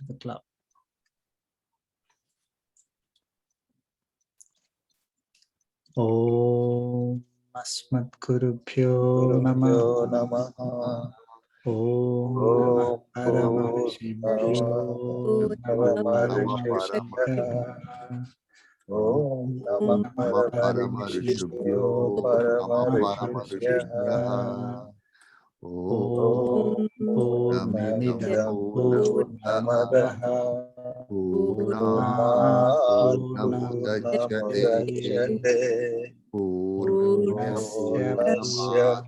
to the club. Om Asmat Gurubhyo Namaha. Om Namah Paramarshibhyo Namah Paramarshibhyo. Om Namah Namah Paramarshibhyo Paramarshibhyo. Om Purnamidam Purnamadaha Purnat Purnamudachyate Purnasya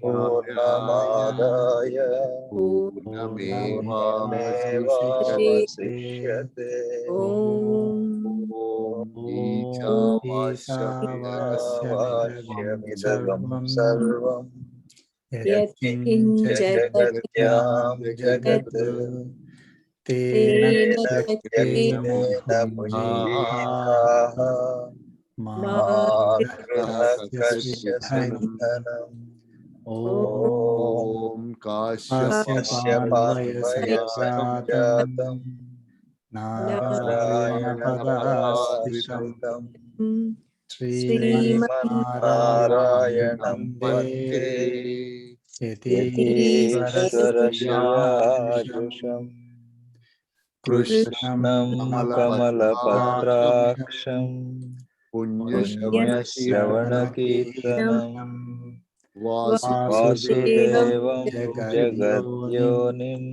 Purnamadaya Purnamevavasishyate. Om Isavasyamidagam Isavasyamidagam sarvam sarvam Yatkinchagatyam Jagatyam jagat jagat Tena Tena Shaktina Yaktena Bhujitaha Bhujitaha Magrahakasya Magrahakasya Siddhanam. Siddhanam Om Om Kasyapamvaya Kasyapanvayasya Jatam Samjatam Narayana Narayana Padasritam Padasritam Srinarayanam Srinarayanam Vande Vande Yateesvara Yatishvara Krishnam Krishnam Kamalapatraksham Kamalapatraksham Punyashravanakeetanam Punyashravanakeetanam Vasudevam Vasudevam Jagadyonim Jagadyonim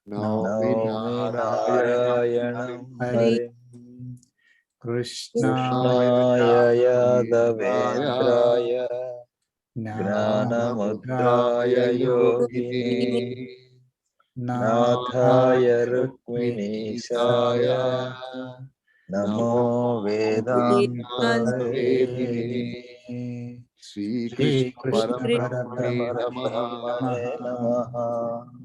Naumi Narayanam Narayanam Harim Harim Krishnaya Krishnaya Yadavendraya Yadavendraya Gnanamudraya Gnanamudraya Yogini Yogini Nathaya Nathaya Rukminisaya Rukminisaya Namo Vedantavini Vedantavini Sri Krishna Parabrahmane Parabrahmane Namaha. Namaha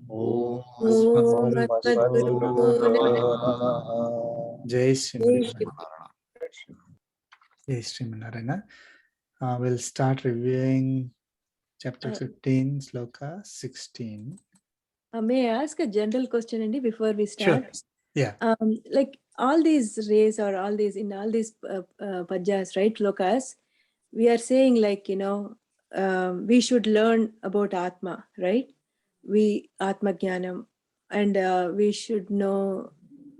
Om Om Asmadguru Asmadguru Namaha. Namaha. Jai Sri Narayana. Jai Sri Narayana. We'll start reviewing chapter 15, sloka 16. May I ask a general question, Andy, before we Sure. start? Yeah. Like all these rays or all these in all these pajas, right, slokas, we are saying like, we should learn about Atma, right? We Atma Jnanam, and we should know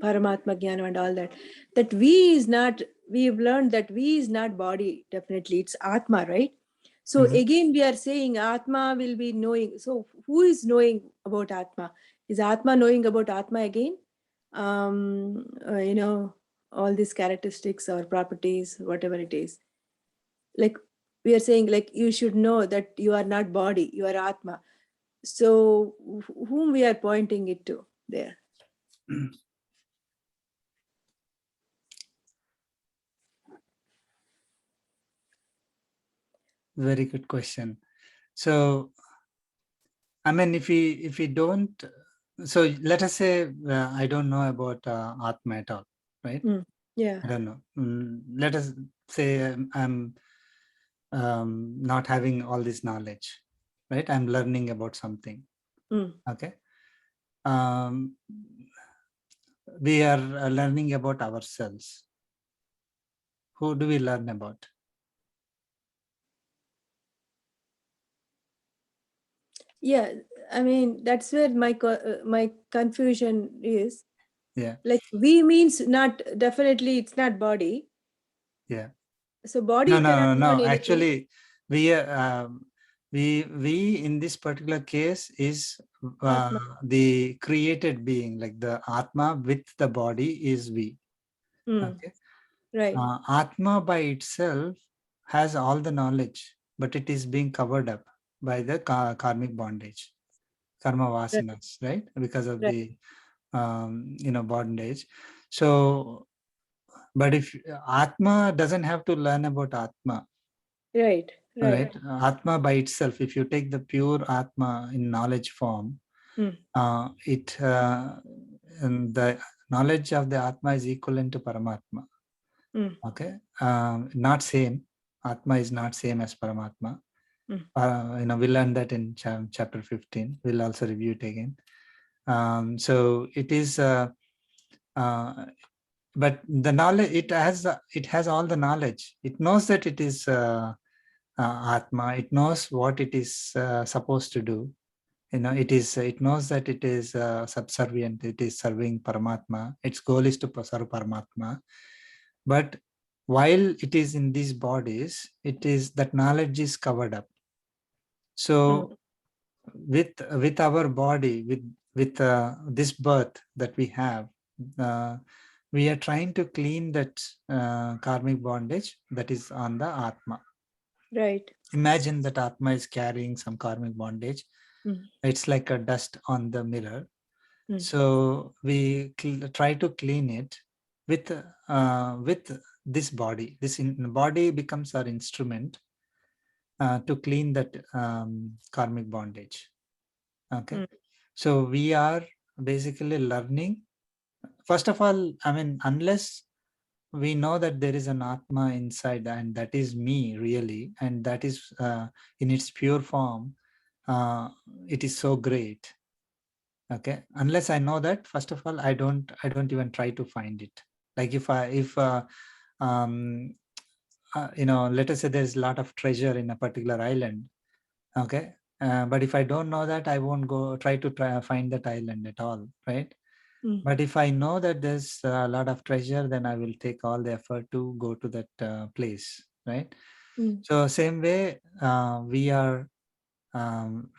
Paramatma Jnanam and all that. That we is not, we've learned that we is not body, definitely. It's Atma, right? So again, we are saying Atma will be knowing. So who is knowing about Atma? Is Atma knowing about Atma again? All these characteristics or properties, whatever it is. Like we are saying, like you should know that you are not body, you are Atma. So whom we are pointing it to there? Very good question. So, I mean, if we don't, so let us say I don't know about Atma at all, right? Yeah. I don't know. Let us say I'm not having all this knowledge, right? I'm learning about something. Okay. We are learning about ourselves. Who do we learn about? Yeah, I mean, that's where my confusion is. Yeah. Like we means not, definitely it's not body. Yeah. So body cannot no. learn anything. Actually, we in this particular case is the created being, like the Atma with the body is we. Okay. Right. Atma by itself has all the knowledge, but it is being covered up by the karmic bondage, karma vasanas, right? Because of the bondage. So, but if Atma doesn't have to learn about Atma, right? Atma by itself, if you take the pure Atma in knowledge form, and the knowledge of the Atma is equivalent to Paramatma. Okay, not same. Atma is not same as Paramatma. We learned that in chapter 15. We'll also review it again. So it is but the knowledge, it has all the knowledge. It knows that it is Atma. It knows what it is supposed to do. It knows that it is subservient. It is serving Paramatma. Its goal is to serve Paramatma. But while it is in these bodies, that knowledge is covered up. So with our body, with this birth that we have, we are trying to clean that karmic bondage that is on the Atma. Right. Imagine that Atma is carrying some karmic bondage. It's like a dust on the mirror. So we try to clean it with this body. This body becomes our instrument to clean that karmic bondage. Okay. So we are basically learning. First of all, I mean, unless we know that there is an Atma inside, and that is me really, and that is in its pure form, it is so great. Okay, unless I know that, first of all, I don't even try to find it. Like if let us say there's a lot of treasure in a particular island. Okay, but if I don't know that, I won't try to find that island at all, right? But if I know that there's a lot of treasure, then I will take all the effort to go to that place, right? So same way, we are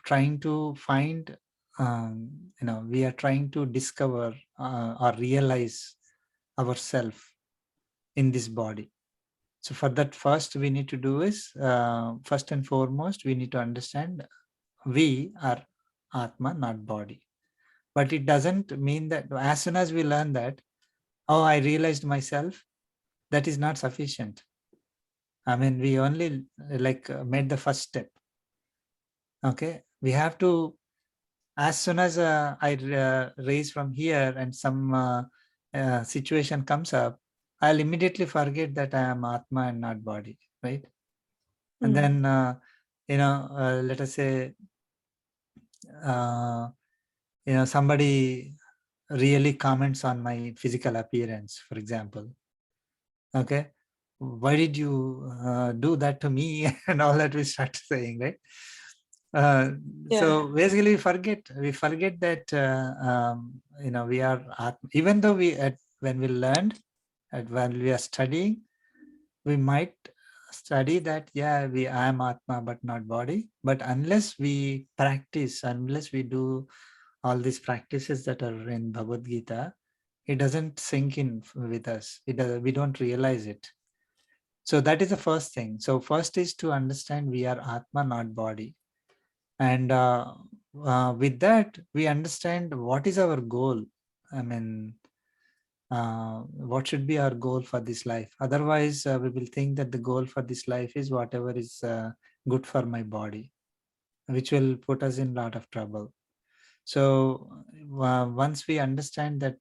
trying to find, we are trying to discover or realize ourselves in this body. So for that, first we need to do is, first and foremost, we need to understand we are Atma, not body. But it doesn't mean that as soon as we learn that, oh, I realized myself, that is not sufficient. I mean, we only made the first step. Okay, we have to, as soon as I raise from here and some situation comes up, I'll immediately forget that I am Atma and not body, right? And then, let us say, somebody really comments on my physical appearance, for example. Okay, why did you do that to me? And all that we start saying, right? So basically, we forget that we are Atma. Even though when we learned, when we are studying, we might study that I am Atma but not body. But unless we practice, unless we do all these practices that are in Bhagavad Gita, it doesn't sink in with us. We don't realize it. So that is the first thing. So first is to understand we are Atma, not body. And with that, we understand what is our goal. I mean, what should be our goal for this life? Otherwise, we will think that the goal for this life is whatever is good for my body, which will put us in a lot of trouble. So once we understand that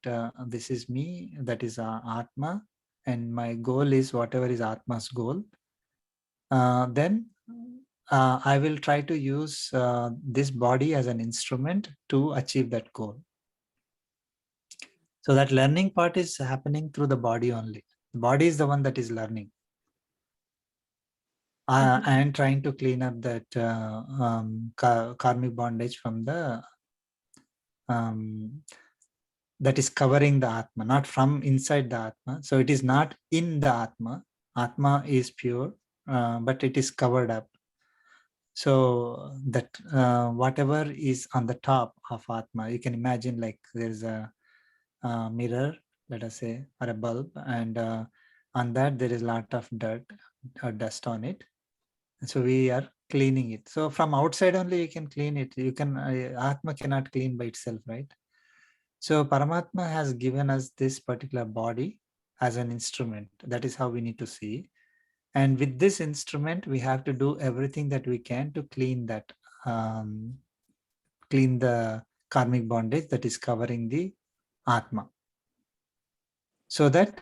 this is me, that is Atma, and my goal is whatever is Atma's goal, then I will try to use this body as an instrument to achieve that goal. So that learning part is happening through the body only. The body is the one that is learning. I am trying to clean up that karmic bondage from the that is covering the Atma, not from inside the Atma. So it is not in the Atma. Atma is pure, but it is covered up. So that whatever is on the top of Atma, you can imagine like there's a mirror, let us say, or a bulb, and on that there is a lot of dirt or dust on it. So we are cleaning it. So from outside only you can clean it. You can Atma cannot clean by itself, right? So Paramatma has given us this particular body as an instrument. That is how we need to see. And with this instrument, we have to do everything that we can to clean that, clean the karmic bondage that is covering the Atma. So that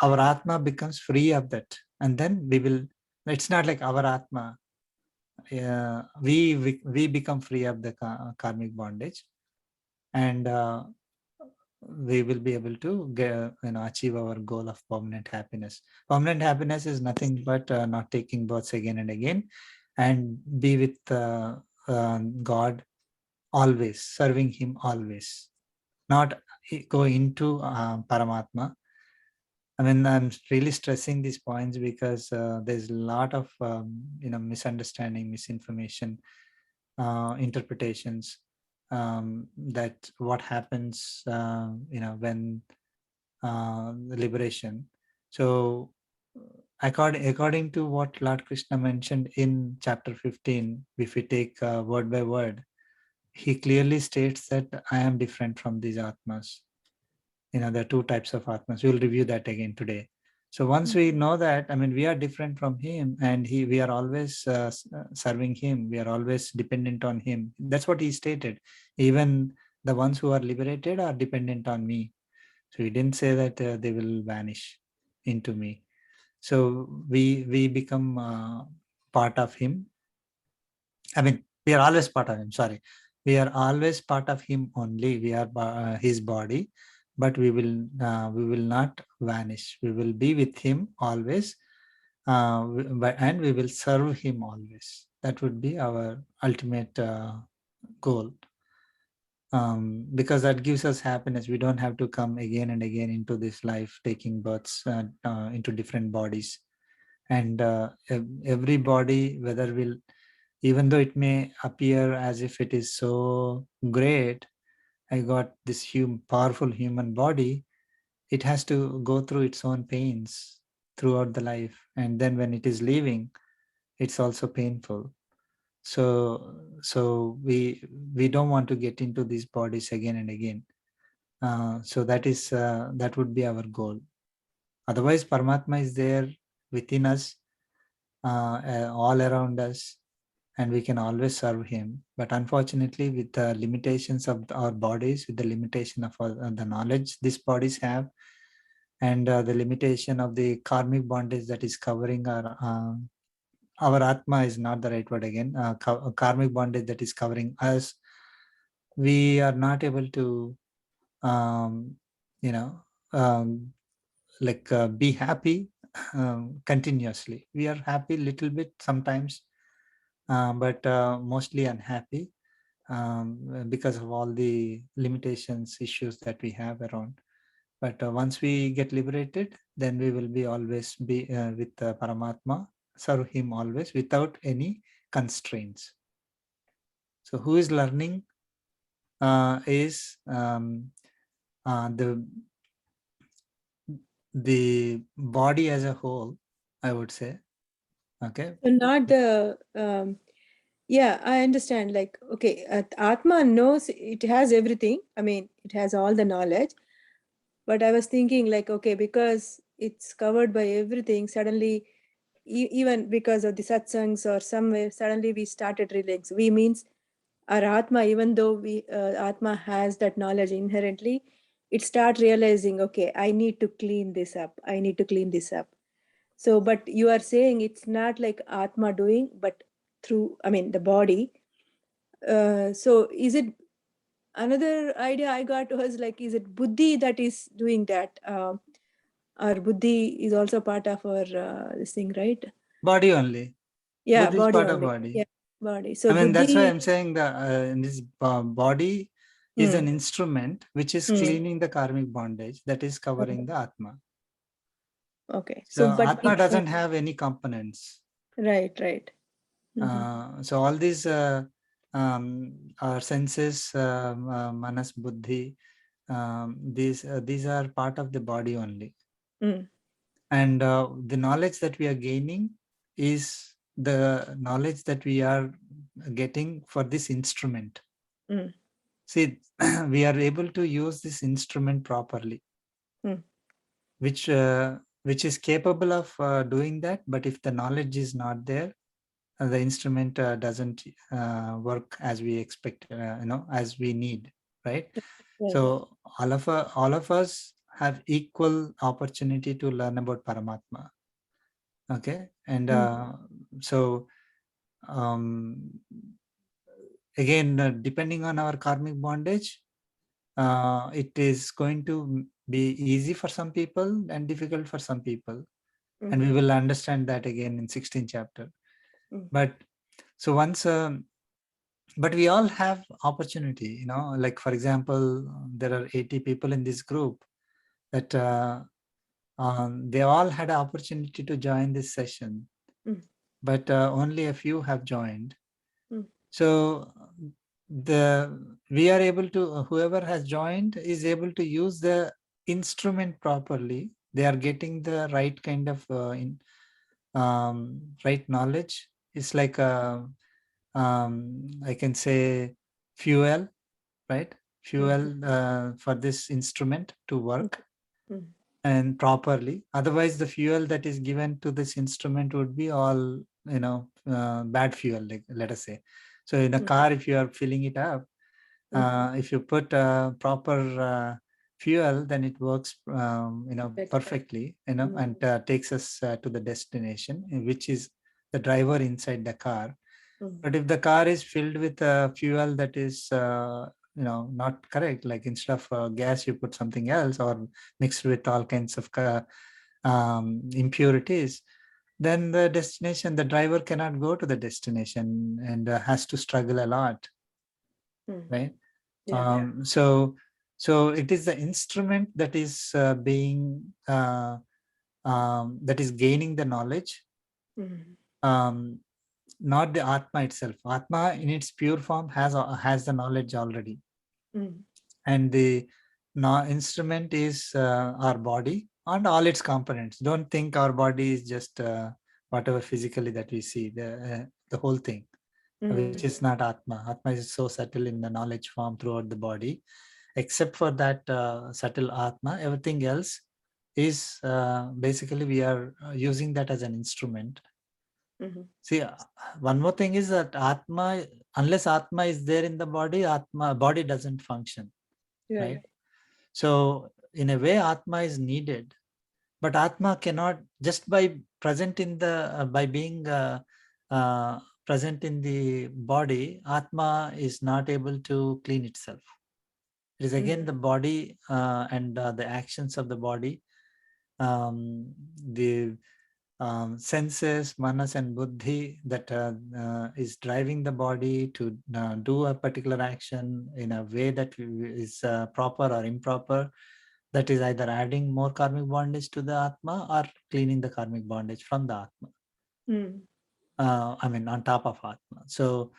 our Atma becomes free of that. And then it's not like our Atma, we become free of the karmic bondage. And we will be able to get, achieve our goal of permanent happiness. Permanent happiness is nothing but not taking births again and again, and be with God always, serving Him always, not go into Paramatma. I mean, I'm really stressing these points because there's a lot of misunderstanding, misinformation, interpretations, that what happens when the liberation. So according to what Lord Krishna mentioned in chapter 15, if we take word by word, he clearly states that I am different from these Atmas. There are two types of Atmas. We'll review that again today. So once we know that, I mean, we are different from him, and we are always serving him. We are always dependent on him. That's what he stated. Even the ones who are liberated are dependent on me. So he didn't say that they will vanish into me. So we become part of him. I mean, we are always part of him. Sorry, we are always part of him only. We are his body, but we will not vanish. We will be with him always, and we will serve him always. That would be our ultimate goal. Because that gives us happiness. We don't have to come again and again into this life, taking births into different bodies. And every body, whether will, even though it may appear as if it is so great, I got this powerful human body, it has to go through its own pains throughout the life. And then when it is leaving, it's also painful. So we don't want to get into these bodies again and again. So that would be our goal. Otherwise, Paramatma is there within us, all around us, and we can always serve him. But unfortunately, with the limitations of our bodies, with the limitation of the knowledge these bodies have, and the limitation of the karmic bondage that is covering our Atma is not the right word again, karmic bondage that is covering us, we are not able to be happy continuously. We are happy little bit sometimes, but mostly unhappy because of all the limitations, issues that we have around. But once we get liberated, then we will be always be with Paramatma, serve him always without any constraints. So who is learning is the body as a whole, I would say. Okay. So not the yeah, I understand. Like, okay, Atma knows it has everything. I mean, it has all the knowledge. But I was thinking, like, okay, because it's covered by everything, suddenly, even because of the satsangs or somewhere, suddenly we started realizing. We means our Atma, even though Atma has that knowledge inherently, it start realizing, okay, I need to clean this up. I need to clean this up. So, but you are saying it's not like Atma doing, but through, I mean, the body. So is it, another idea I got was like, is it Buddhi that is doing that? Or Buddhi is also part of our this thing, right? Body only. Yeah, Buddhi is body part of only. body. Yeah, body. So I mean, that's why Buddhi. I'm saying that this body is an instrument which is cleaning the karmic bondage that is covering the Atma. Okay. So So, but Atma doesn't have any components. right. So all these our senses, manas, buddhi, these are part of the body only. And the knowledge that we are gaining is the knowledge that we are getting for this instrument. See, we are able to use this instrument properly, which is capable of doing that. But if the knowledge is not there, the instrument doesn't work as we expect, as we need, right? So all of us have equal opportunity to learn about Paramatma. Okay, and so again, depending on our karmic bondage, it is going to be easy for some people and difficult for some people. And we will understand that again in 16th chapter. But so once, but we all have opportunity, like for example, there are 80 people in this group that they all had an opportunity to join this session, but only a few have joined. So we are able to, whoever has joined is able to use the instrument properly. They are getting the right kind of right knowledge. It's like I can say fuel, right? Fuel for this instrument to work and properly. Otherwise, the fuel that is given to this instrument would be all, bad fuel, like let us say. So in a car, if you are filling it up, if you put proper fuel, then it works, perfectly, and takes us to the destination, which is the driver inside the car. But if the car is filled with fuel that is, not correct, like instead of gas, you put something else or mixed with all kinds of impurities, then the destination, the driver cannot go to the destination and has to struggle a lot, right? So it is the instrument that is being that is gaining the knowledge, not the Atma itself. Atma in its pure form has the knowledge already, and the instrument is our body and all its components. Don't think our body is just whatever physically that we see, the whole thing, which is not Atma. Atma is so subtle in the knowledge form throughout the body. Except for that subtle Atma, everything else is basically we are using that as an instrument. See, one more thing is that Atma, unless Atma is there in the body, body doesn't function, right? So in a way, Atma is needed, but Atma cannot, just by present in the by being present in the body, Atma is not able to clean itself. It is again the body and the actions of the body, the senses, manas and buddhi that is driving the body to do a particular action in a way that is proper or improper. That is either adding more karmic bondage to the Atma or cleaning the karmic bondage from the Atma. I mean, on top of Atma. So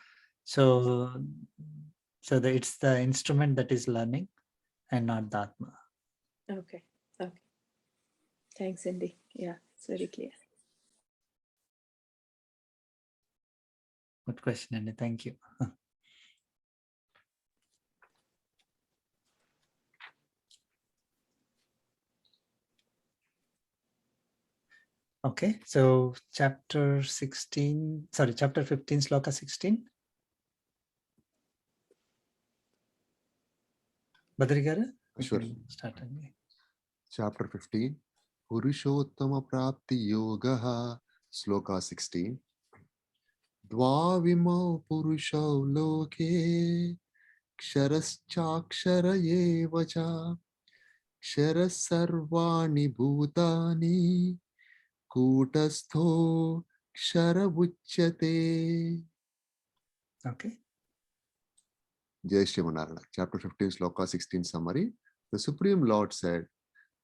it's the instrument that is learning and not the Atma. Okay. Thanks, Cindy. Yeah, it's very clear. Good question, Andy. Thank you. Okay, so chapter 15, sloka 16. Badri garu? Sure. Start. Chapter 15. Purushottama Prapti Yogaha, Sloka 16. Dvavimau Purushau Loke, Ksharaschakshara Yevacha, Ksharasarvani Bhutani, Kutastho Ksharavuchyate. Okay. Jai Shri Manarana. Chapter 15, Sloka 16 summary. The Supreme Lord said,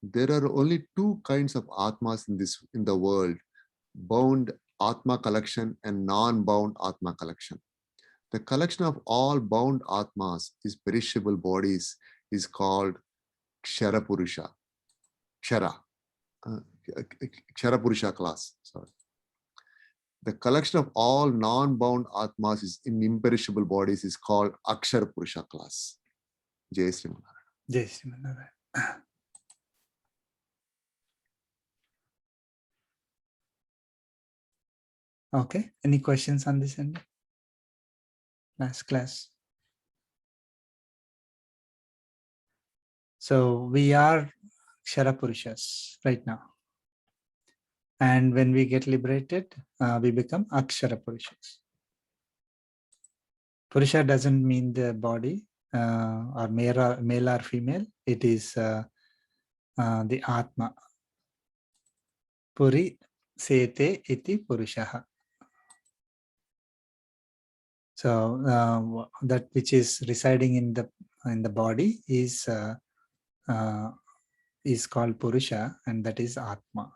there are only two kinds of Atmas in the world, bound Atma collection and non-bound Atma collection. The collection of all bound Atmas is perishable bodies is called Kshara Purusha. Kshara Purusha class. Sorry. The collection of all non-bound Atmas is in imperishable bodies is called Akshara Purusha class. Jai Sri Manarana. Jai Sri Manarana. Okay. Any questions on this end? Last class. So we are Kshara Purushas right now. And when we get liberated, we become Akshara Purushas. Purusha doesn't mean the body. or male or female, it is the Atma. Puri sete iti purushaha. So that which is residing in the body is called Purusha, and that is Atma.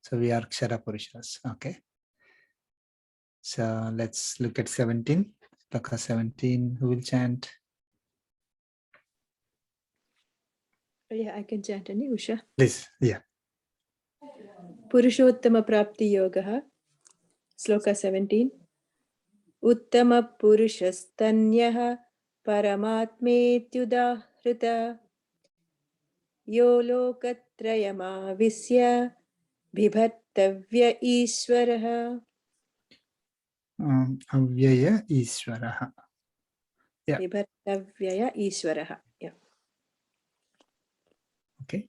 So we are Kshara Purushas. Okay. So let's look at 17. Sloka 17. Who will chant? Yeah, I can chant any, Usha. Please. Yeah. Purushottama Prapti Yogaha. Sloka 17. Uttama Purushastanyah Paramatmetyudahrita Yo Lokatrayama Visya Bibhattavya Ishwaraha. Avyaya Ishwaraha. Yeah. Bibhattavya Ishwaraha. Yeah. Okay.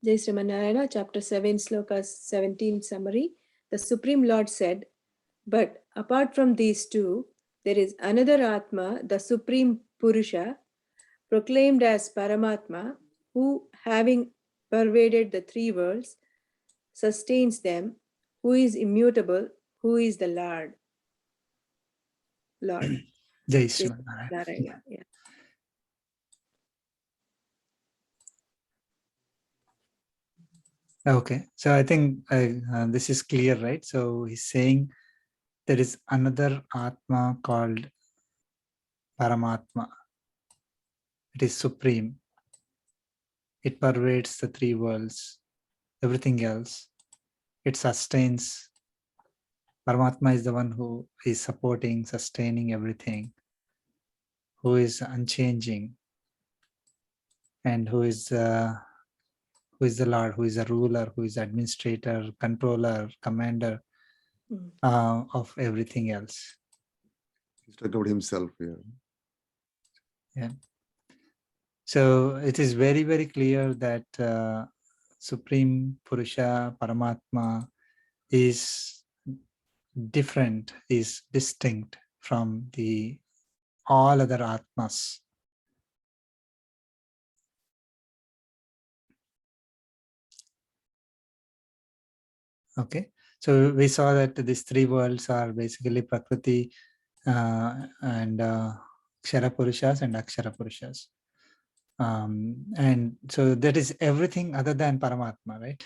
Jai Srimanarayana, chapter 7, sloka 17 summary. The Supreme Lord said, but apart from these two, there is another Atma, the Supreme Purusha, proclaimed as Paramatma, who, having pervaded the three worlds, sustains them, who is immutable, who is the Lord. Jai Srimanarayana. Yeah. Okay, so I think this is clear, right? So he's saying there is another Atma called Paramatma. It is supreme. It pervades the three worlds, everything else. It sustains. Paramatma is the one who is supporting, sustaining everything, who is unchanging, and who is the Lord, who is a ruler, who is administrator, controller, commander of everything else. He's talking about himself here. Yeah. So it is very, very clear that Supreme Purusha, Paramatma is different, is distinct from all other Atmas. Okay, so we saw that these three worlds are basically Prakriti and Kshara Purushas and Akshara Purushas. And so that is everything other than Paramatma, right?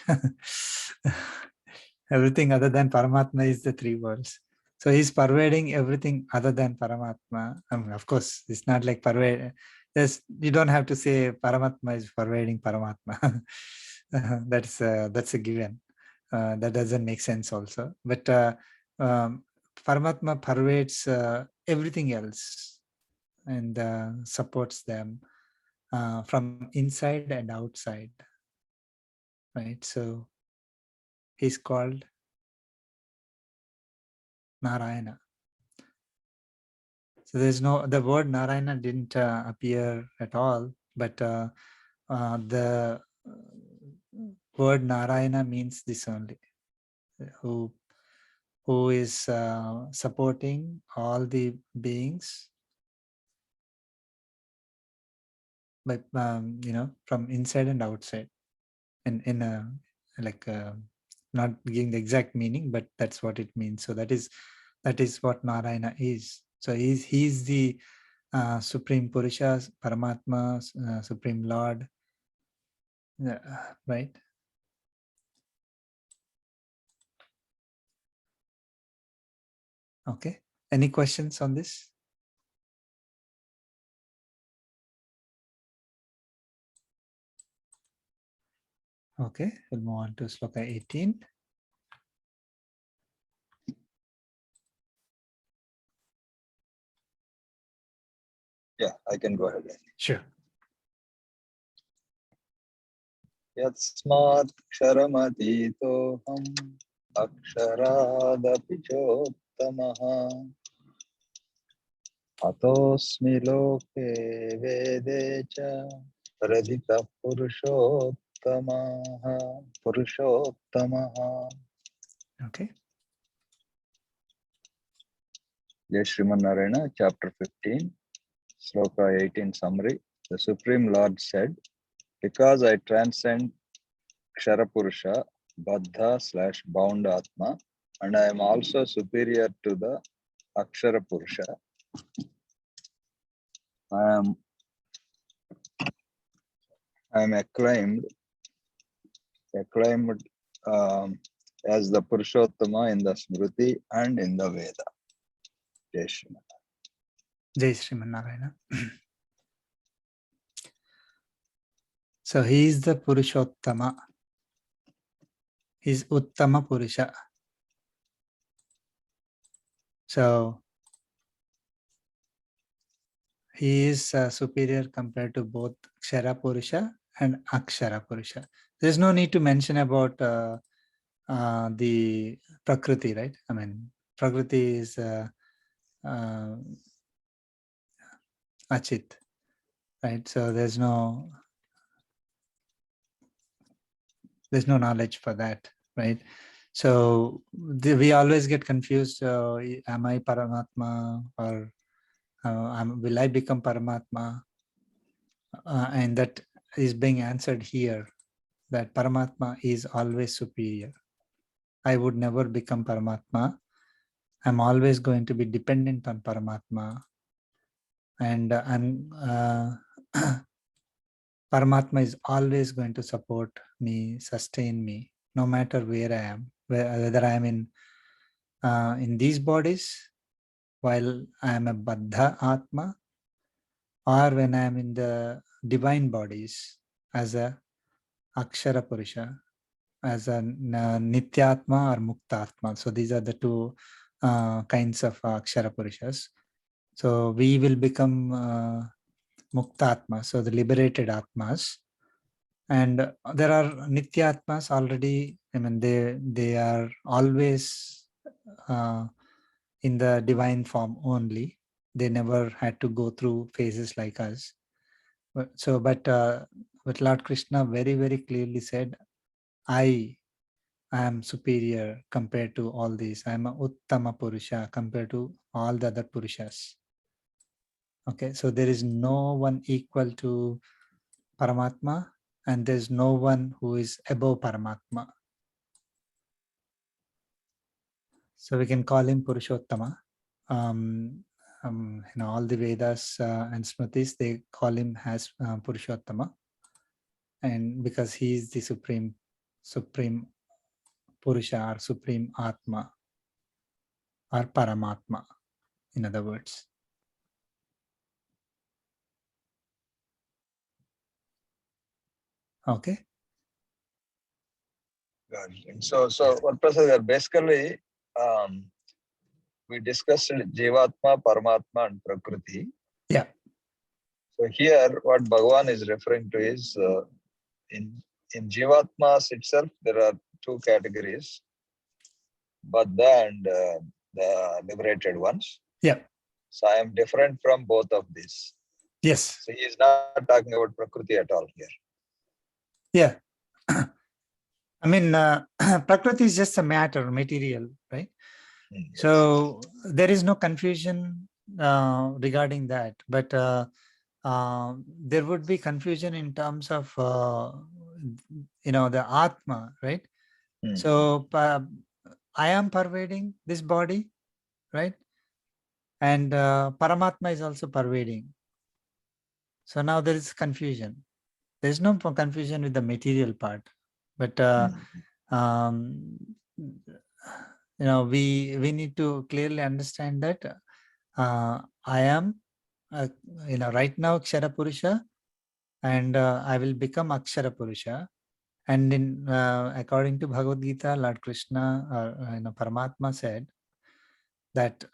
Everything other than Paramatma is the three worlds. So he's pervading everything other than Paramatma. I mean, of course, it's not like pervade. You don't have to say Paramatma is pervading Paramatma. That's a given. That doesn't make sense also. But Paramatma pervades everything else and supports them from inside and outside. Right? So he's called Narayana. So the word Narayana didn't appear at all, but the word Narayana means this only, who is supporting all the beings by from inside and outside, and in a like not giving the exact meaning, but that's what it means. So that is what Narayana is. So he's the Supreme Purusha, Paramatma, Supreme Lord, right? Okay. Any questions on this? Okay, we'll move on to Sloka 18. Yeah, I can go ahead. Sure. Yatsmat ksharamatidoham aksharaadapi chottamaha atosmi loke vedecha radhita purushottamaha. Okay. Jai Sriman Narayana, chapter 15, Sloka 18 summary. The Supreme Lord said, because I transcend Ksharapurusha, Baddha/bound Atma, and I am also superior to the Akshara Purusha. I am acclaimed as the Purushottama in the Smriti and in the Veda. Jai Shri. Jai Sriman Narayana. So he is the Purushottama. He is Uttama Purusha. So he is superior compared to both Kshara Purusha and Akshara Purusha. There's no need to mention about the Prakriti, right? I mean, Prakriti is Achit, right? So there's no knowledge for that, right? So we always get confused. Am I Paramatma, or will I become Paramatma? And that is being answered here, that Paramatma is always superior. I would never become Paramatma. I'm always going to be dependent on Paramatma. And Paramatma is always going to support me, sustain me, no matter where I am, whether I am in these bodies, while I am a Baddha Atma, or when I am in the divine bodies as a Akshara Purusha, as a Nityatma or Muktatma. So these are the two kinds of Akshara Purushas. So we will become Muktatma, so the liberated Atmas. And there are Nityatmas already. I mean, they are always in the divine form only. They never had to go through phases like us. But Lord Krishna very, very clearly said, I am superior compared to all these. I am a Uttama Purusha compared to all the other Purushas. Okay, so there is no one equal to Paramatma, and there's no one who is above Paramatma. So we can call him Purushottama. All the Vedas and Smritis, they call him as Purushottama, and because he is the supreme Purusha or supreme Atma or Paramatma, in other words. Okay. Got it. So what Prasad, basically we discussed Jivatma, Paramatma, and Prakriti. Yeah. So here, what Bhagavan is referring to is in Jivatmas itself, there are two categories, Baddha and the liberated ones. Yeah. So I am different from both of these. Yes. So he is not talking about Prakriti at all here. Yeah. I mean, Prakriti is just a matter, material, right? Yes. So there is no confusion regarding that, but there would be confusion in terms of, the Atma, right? So I am pervading this body, right? And Paramatma is also pervading. So now there is confusion. There's no confusion with the material part, but we need to clearly understand that I am right now Akshara Purusha, and I will become Akshara Purusha. And in according to Bhagavad Gita, Lord Krishna, Paramatma said that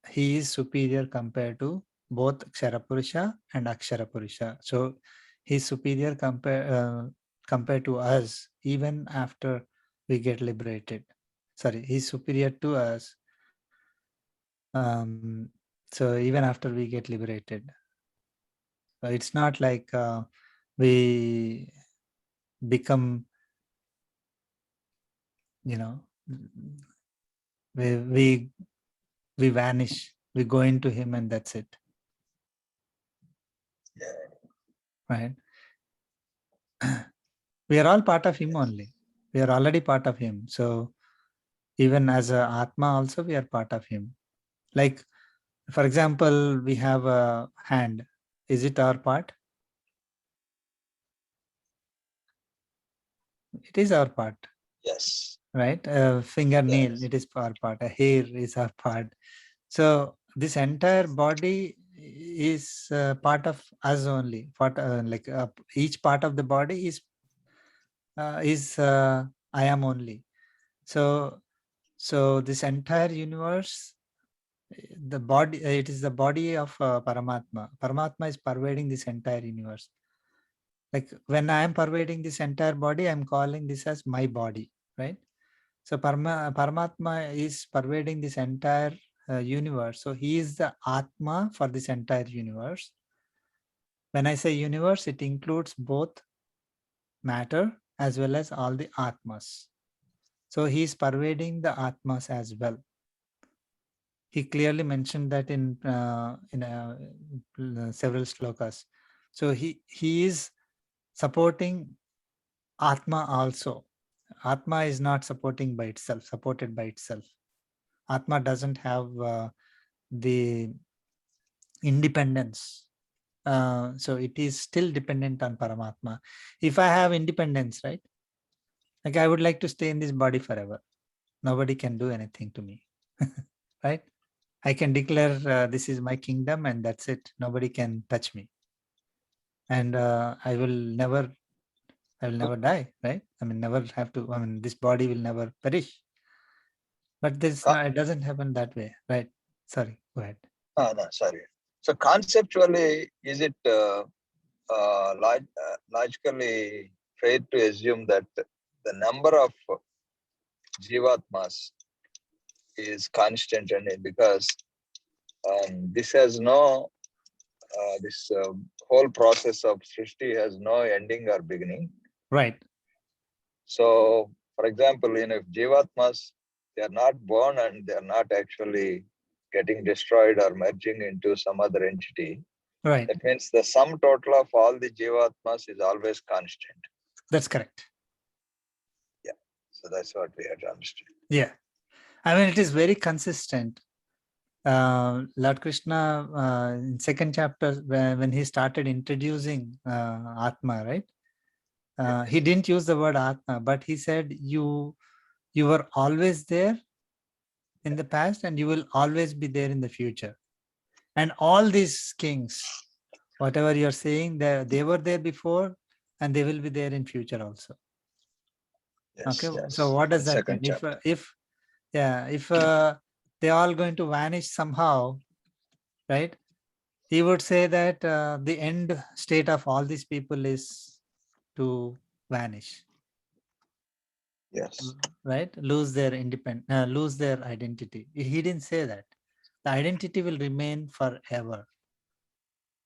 he is superior compared to both Kshara Purusha and Akshara Purusha. So he's superior compared to us even after we get liberated. Sorry, he's superior to us. So even after we get liberated. So it's not like we become, we vanish, we go into him and that's it. Right? We are all part of him only. We are already part of him. So even as a Atma also, we are part of him. Like, for example, we have a hand. Is it our part? It is our part. Yes. Right? A fingernail, Yes. it is our part. A hair is our part. So this entire body is part of us only. Each part of the body is I am only. So this entire universe, the body, it is the body of Paramatma. Paramatma is pervading this entire universe. Like when I am pervading this entire body, I am calling this as my body, right? So Paramatma is pervading this entire universe. So he is the Atma for this entire universe. When I say universe, it includes both matter as well as all the Atmas. So he is pervading the Atmas as well. He clearly mentioned that in several slokas. So he is supporting Atma also. Atma is not supported by itself. Atma doesn't have the independence. So it is still dependent on Paramatma. If I have independence, right? Like I would like to stay in this body forever. Nobody can do anything to me, right? I can declare this is my kingdom and that's it. Nobody can touch me. And I will never die, right? I mean, never have to, I mean, this body will never perish. But this, no, it doesn't happen that way, right? Sorry, go ahead. No, sorry. So conceptually, is it logically fair to assume that the number of jivatmas is constant, and because this has no this whole process of Srishti has no ending or beginning. Right. So, for example, if jivatmas, they are not born and they are not actually getting destroyed or merging into some other entity. Right. That means the sum total of all the jivatmas is always constant. That's correct. Yeah. So that's what we have to understand. Yeah. I mean, it is very consistent. Lord Krishna, in second chapter, when he started introducing Atma, right? He didn't use the word Atma, but he said, you were always there in the past and you will always be there in the future. And all these kings, whatever you're saying, they were there before and they will be there in future also. Yes, okay. Yes. So what does that mean? If they're all going to vanish somehow, right? He would say that the end state of all these people is to vanish. Yes. Right? Lose their lose their identity. He didn't say that. The identity will remain forever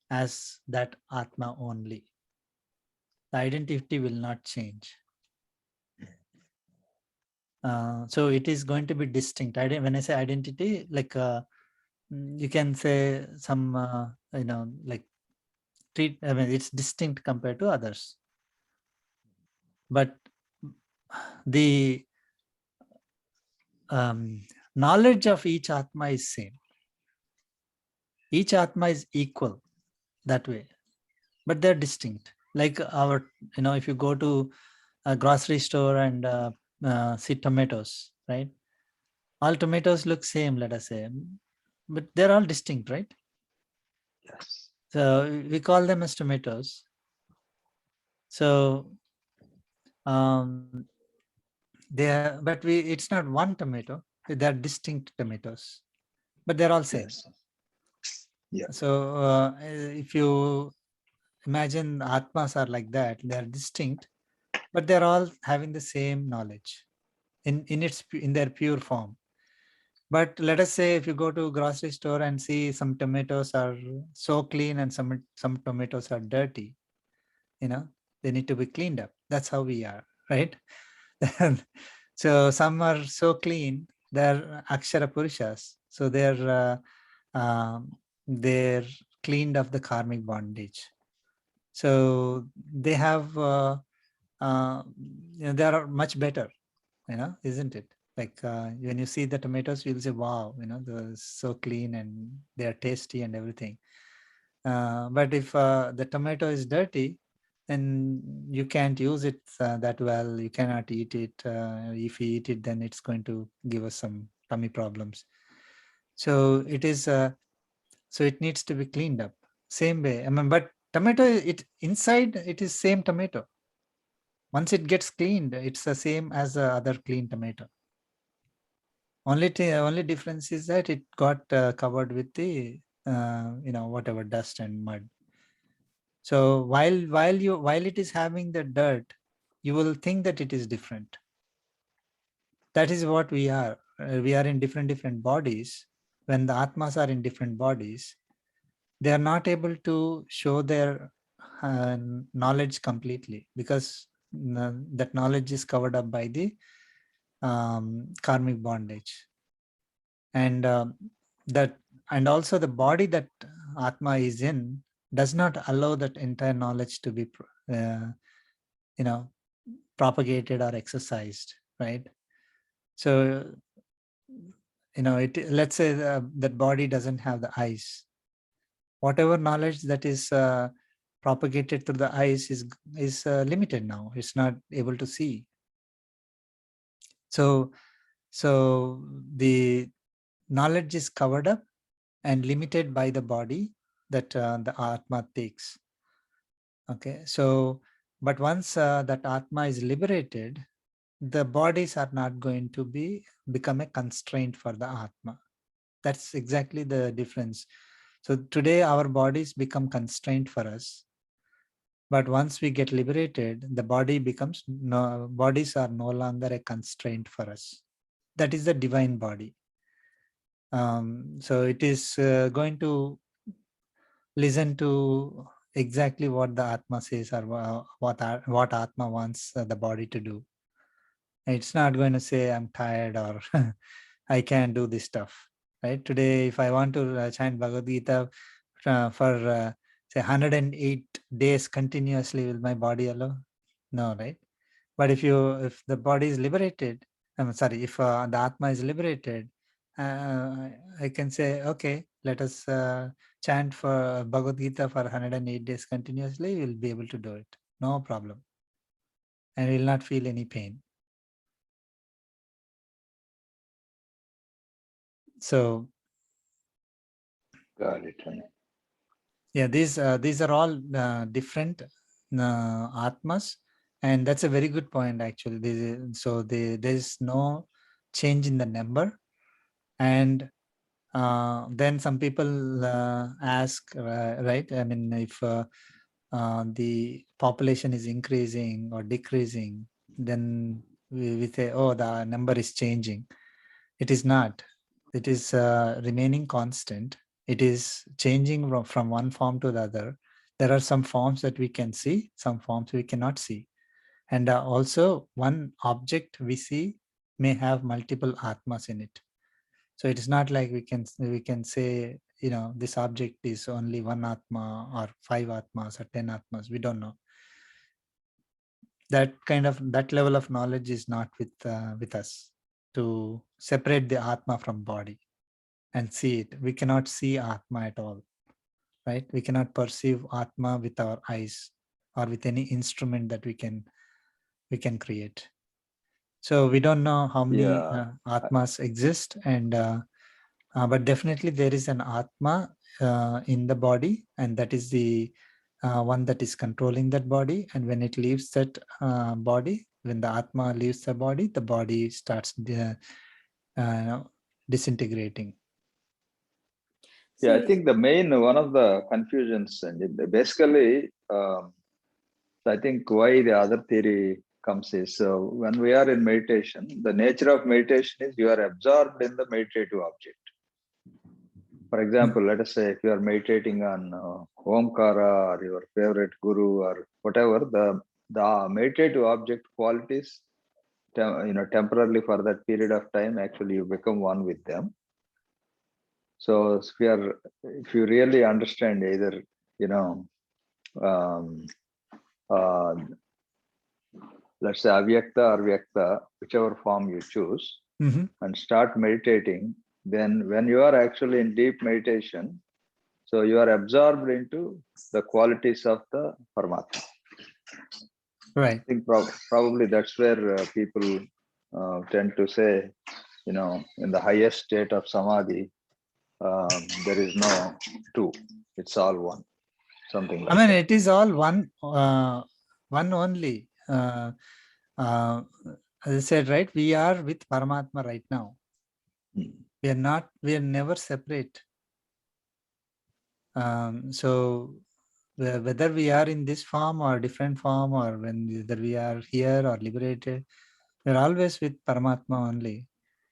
as that Atma only. The identity will not change. So it is going to be distinct. When I say identity, like you can say some, like I mean, it's distinct compared to others. But the knowledge of each Atma is same. Each Atma is equal that way, but they're distinct. Like if you go to a grocery store and see tomatoes, right? All tomatoes look same, let us say, but they're all distinct, right? Yes. So we call them as tomatoes. So it's not one tomato. They're distinct tomatoes, but they're all same. Yes. Yeah. So if you imagine Atmas are like that, they are distinct, but they're all having the same knowledge in their pure form. But let us say if you go to a grocery store and see some tomatoes are so clean and some tomatoes are dirty, they need to be cleaned up. That's how we are, right? So some are so clean, they're Akshara Purushas. So they're cleaned of the karmic bondage. So they have, they are much better, isn't it? Like when you see the tomatoes, you'll say, wow, they're so clean and they are tasty and everything. But if the tomato is dirty, then you can't use it that well. You cannot eat it. If you eat it, then it's going to give us some tummy problems. So it is. So it needs to be cleaned up. Same way. But tomato, inside it is same tomato. Once it gets cleaned, it's the same as the other clean tomato. Only difference is that it got covered with the whatever dust and mud. So while it is having the dirt, you will think that it is different. That is what we are. We are in different bodies. When the Atmas are in different bodies, they are not able to show their knowledge completely, because that knowledge is covered up by the karmic bondage. And and also the body that Atma is in does not allow that entire knowledge to be propagated or exercised, right? So let's say that body doesn't have the eyes. Whatever knowledge that is propagated through the eyes is limited now. It's not able to see. So the knowledge is covered up and limited by the body that the Atma takes. Okay, so but once that Atma is liberated, the bodies are not going to become a constraint for the Atma. That's exactly the difference. So today our bodies become constraint for us. But once we get liberated, the bodies are no longer a constraint for us. That is the divine body. So it is going to listen to exactly what the Atma says, or what Atma wants the body to do. It's not going to say, I'm tired, or I can't do this stuff. Right? Today, if I want to chant Bhagavad Gita for say 108 days continuously, will my body allow? No, right? But if the body is liberated, if the Atma is liberated, I can say, okay, let us chant for Bhagavad Gita for 108 days continuously. We'll be able to do it. No problem. And we'll not feel any pain. So, got it. yeah, these are all different Atmas. And that's a very good point, actually. There's no change in the number. And then some people ask, right? I mean, if the population is increasing or decreasing, then we say, oh, the number is changing. It is not. It is remaining constant. It is changing from one form to the other. There are some forms that we can see, some forms we cannot see. And also one object we see may have multiple Atmas in it. So it is not like we can say, this object is only one Atma or 5 Atmas or 10 Atmas. We don't know. That level of knowledge is not with us to separate the Atma from body and see it. We cannot see Atma at all, right? We cannot perceive Atma with our eyes or with any instrument that we can create. So we don't know how many Atmas exist, and but definitely there is an Atma in the body, and that is the one that is controlling that body. And when it leaves that body, when the Atma leaves the body starts disintegrating. Yeah, I think one of the confusions, and basically, I think why the other theory comes is, so when we are in meditation, the nature of meditation is you are absorbed in the meditative object. For example, let us say if you are meditating on Omkara or your favorite guru or whatever, the meditative object qualities, temporarily for that period of time, actually you become one with them. So if you really understand either, um, uh, let's say avyakta or vyakta, whichever form you choose, and start meditating, then when you are actually in deep meditation, so you are absorbed into the qualities of the Paramatma. Right. I think probably that's where people tend to say, you know, in the highest state of samadhi, there is no two, it's all one, something like that. It is all one, one only. As I said, right, we are with Paramatma right now. We are never separate. So whether we are in this form or different form, or whether we are here or liberated, we're always with Paramatma only.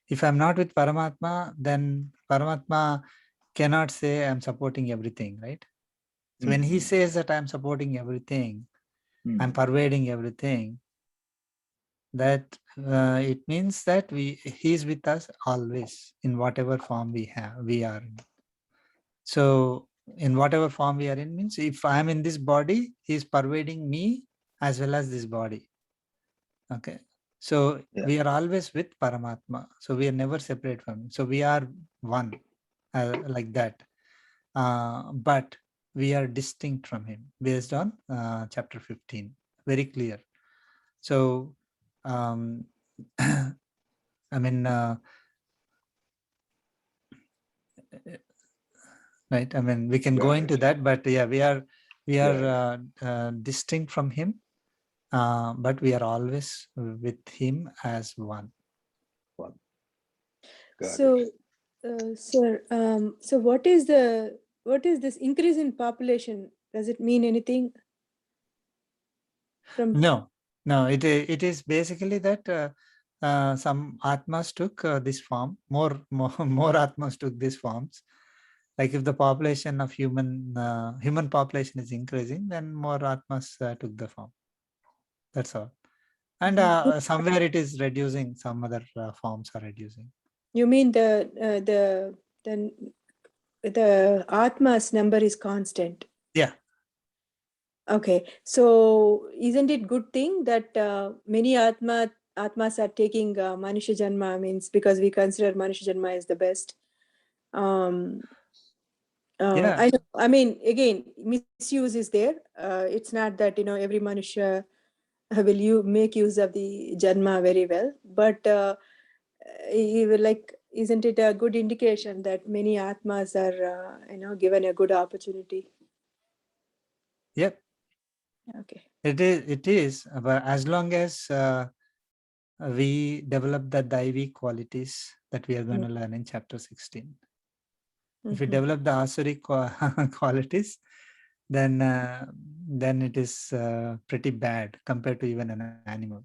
If I'm not with Paramatma, then Paramatma cannot say I'm supporting everything, right? So when he says that I'm supporting everything, I'm pervading everything, that it means that he is with us always in whatever form we are in. So in whatever form we are in means if I am in this body, he is pervading me as well as this body. Okay. So we are always with Paramatma. So we are never separate from him. So we are one, like that. But we are distinct from him based on chapter 15. Very clear. So, right. We can go into that, but yeah, we are distinct from him, but we are always with him as one. So, sir, so what is this increase in population? Does it mean anything? No, it is basically that some Atmas took this form, more Atmas took these forms. Like if the population of human population is increasing, then more Atmas took the form. That's all. And somewhere it is reducing, some other forms are reducing. You mean the Atma's number is constant? Yeah. Okay, so isn't it good thing that many Atmas are taking Manusha Janma, means because we consider Manusha Janma is the best. Yeah. I mean, again, misuse is there. It's not that, every Manusha will you make use of the Janma very well, but isn't it a good indication that many Atmas are, given a good opportunity? Yep. Okay. It is, but as long as we develop the Daivi qualities that we are going to learn in chapter 16. If we develop the Asuri qualities, then it is pretty bad compared to even an animal.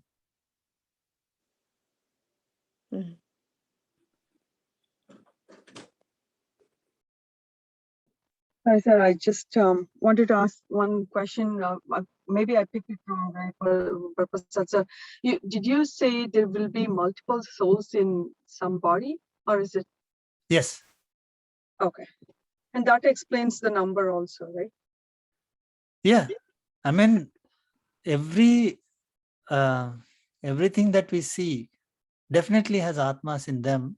Hi, sir. I just wanted to ask one question. Maybe I picked it wrong, right? Did you say there will be multiple souls in some body, or is it? Yes. Okay. And that explains the number also, right? Yeah. Everything that we see definitely has Atmas in them.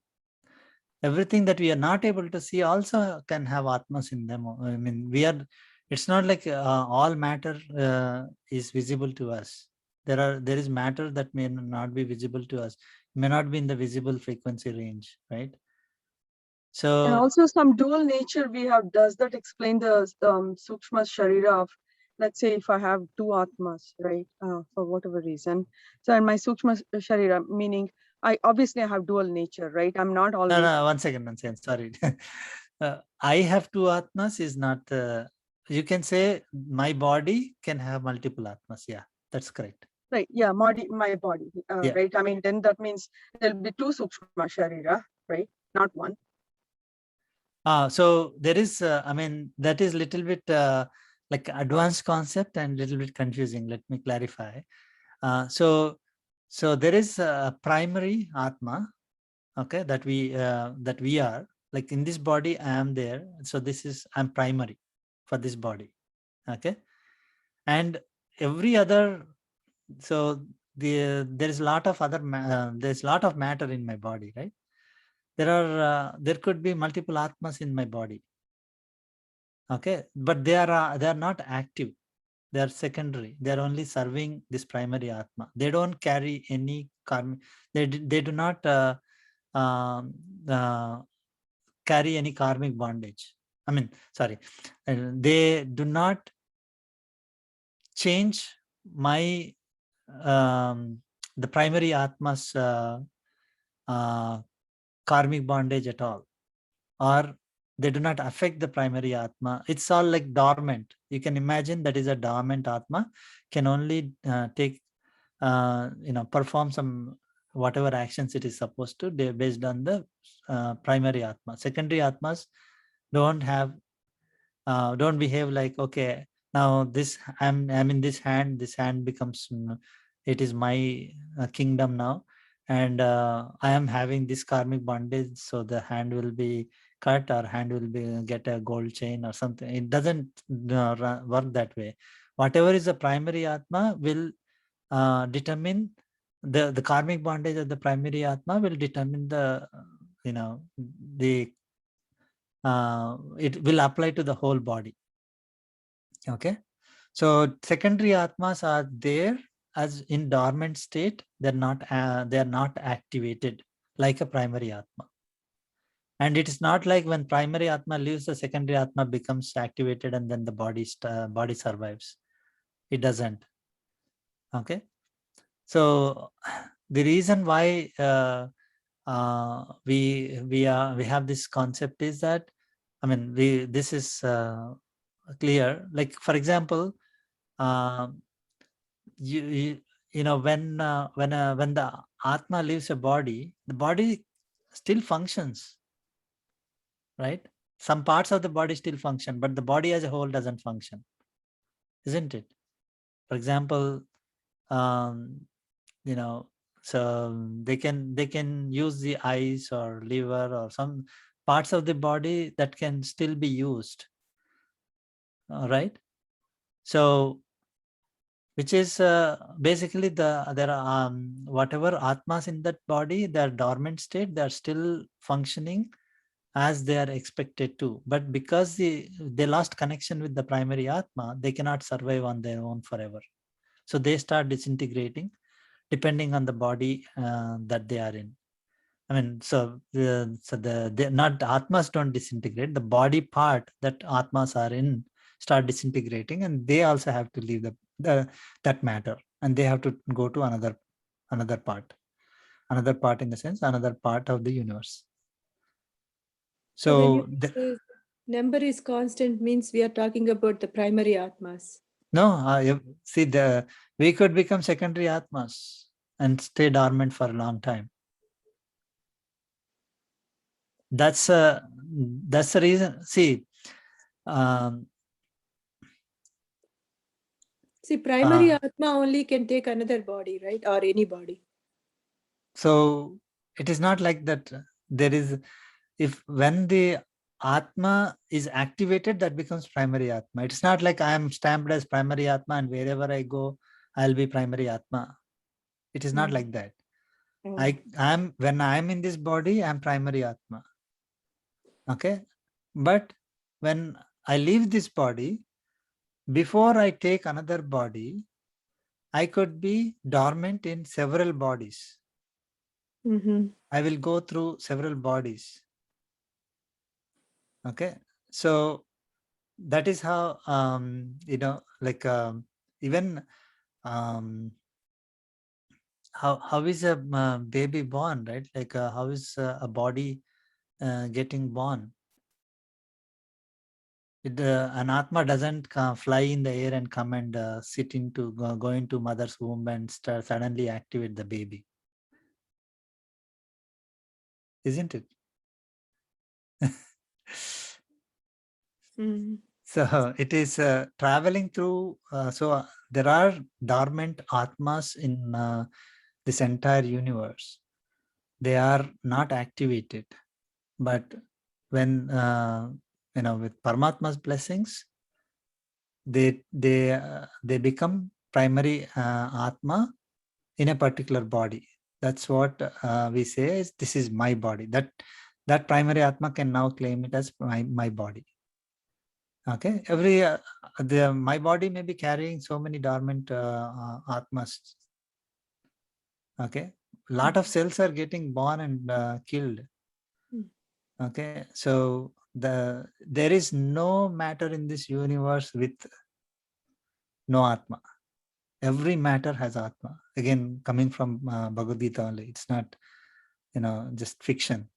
Everything that we are not able to see also can have Atmas in them. It's not like all matter is visible to us. There is matter that may not be visible to us, may not be in the visible frequency range, right? So, and also some dual nature we have. Does that explain the Sukshma Sharira of, let's say if I have two Atmas, right, for whatever reason. So in my Sukshma Sharira, meaning I obviously have dual nature, right? I'm not always. No, one second, sorry. I have two Atmas is not, you can say my body can have multiple Atmas. Yeah, that's correct. Right. Yeah, my body. Yeah. Right. Then that means there'll be two Sukshma Sharira, right? Not one. So there is, that is little bit like advanced concept and little bit confusing. Let me clarify. So there is a primary Atma, okay, that we are, like in this body I am there. So I'm primary for this body, okay. and every other, so there is a lot of other there's a lot of matter in my body, right? There could be multiple atmas in my body, okay, but they are not active. They are secondary. They are only serving this primary atma. They don't carry any karma. They do not carry any karmic bondage. I mean, sorry, they do not change my the primary atma's karmic bondage at all, or they do not affect the primary atma. It's all like dormant. You can imagine that is a dormant atma, can only take perform some whatever actions it is supposed to, they based on the primary atma. Secondary atmas don't have don't behave like, okay, now this I'm in this hand becomes it is my kingdom now, and I am having this karmic bondage, so the hand will be cut or hand will be get a gold chain or something. It doesn't work that way. Whatever is the primary atma will determine the karmic bondage of the primary atma will determine the the it will apply to the whole body. Okay, so secondary atmas are there as in dormant state. They're not activated like a primary atma. And it is not like when primary atma leaves, the secondary atma becomes activated and then the body survives. It doesn't. Okay, so the reason why we have this concept is that, I mean, this is clear. Like, for example, you know, when the atma leaves a body, the body still functions, right? Some parts of the body still function, but the body as a whole doesn't function, isn't it? For example, you know, so they can use the eyes or liver or some parts of the body that can still be used, right? So which is basically there are whatever atmas in that body, their dormant state, they are still functioning as they are expected to, but because they lost connection with the primary atma, they cannot survive on their own forever. So they start disintegrating depending on the body that they are in. I mean, so not atmas don't disintegrate, the body part that atmas are in start disintegrating, and they also have to leave that matter, and they have to go to another part in the sense, another part of the universe. So when you So say number is constant, means we are talking about the primary atmas. no, see, we could become secondary atmas and stay dormant for a long time. That's the reason. See, primary atma only can take another body, right? Or any body. So it is not like that. There is, when the atma is activated, that becomes primary atma. It's not like I am stamped as primary atma and wherever I go, I'll be primary atma. It is not like that. When I'm in this body, I'm primary atma. Okay, but when I leave this body, before I take another body, I could be dormant in several bodies. I will go through several bodies. Okay, so that is how like even how is a baby born, right? Like how is a body getting born? An atma doesn't fly in the air and come and sit into go into mother's womb and suddenly activate the baby, isn't it? So it is traveling through. So there are dormant atmas in this entire universe. They are not activated, but when with Paramatma's blessings, they become primary Atma in a particular body. That's what we say is, this is my body. That primary Atma can now claim it as my body. Okay, my body may be carrying so many dormant Atmas. Okay, a lot of cells are getting born and killed. Okay, so there is no matter in this universe with no Atma. Every matter has Atma. Again, coming from Bhagavad Gita only. It's not, just fiction.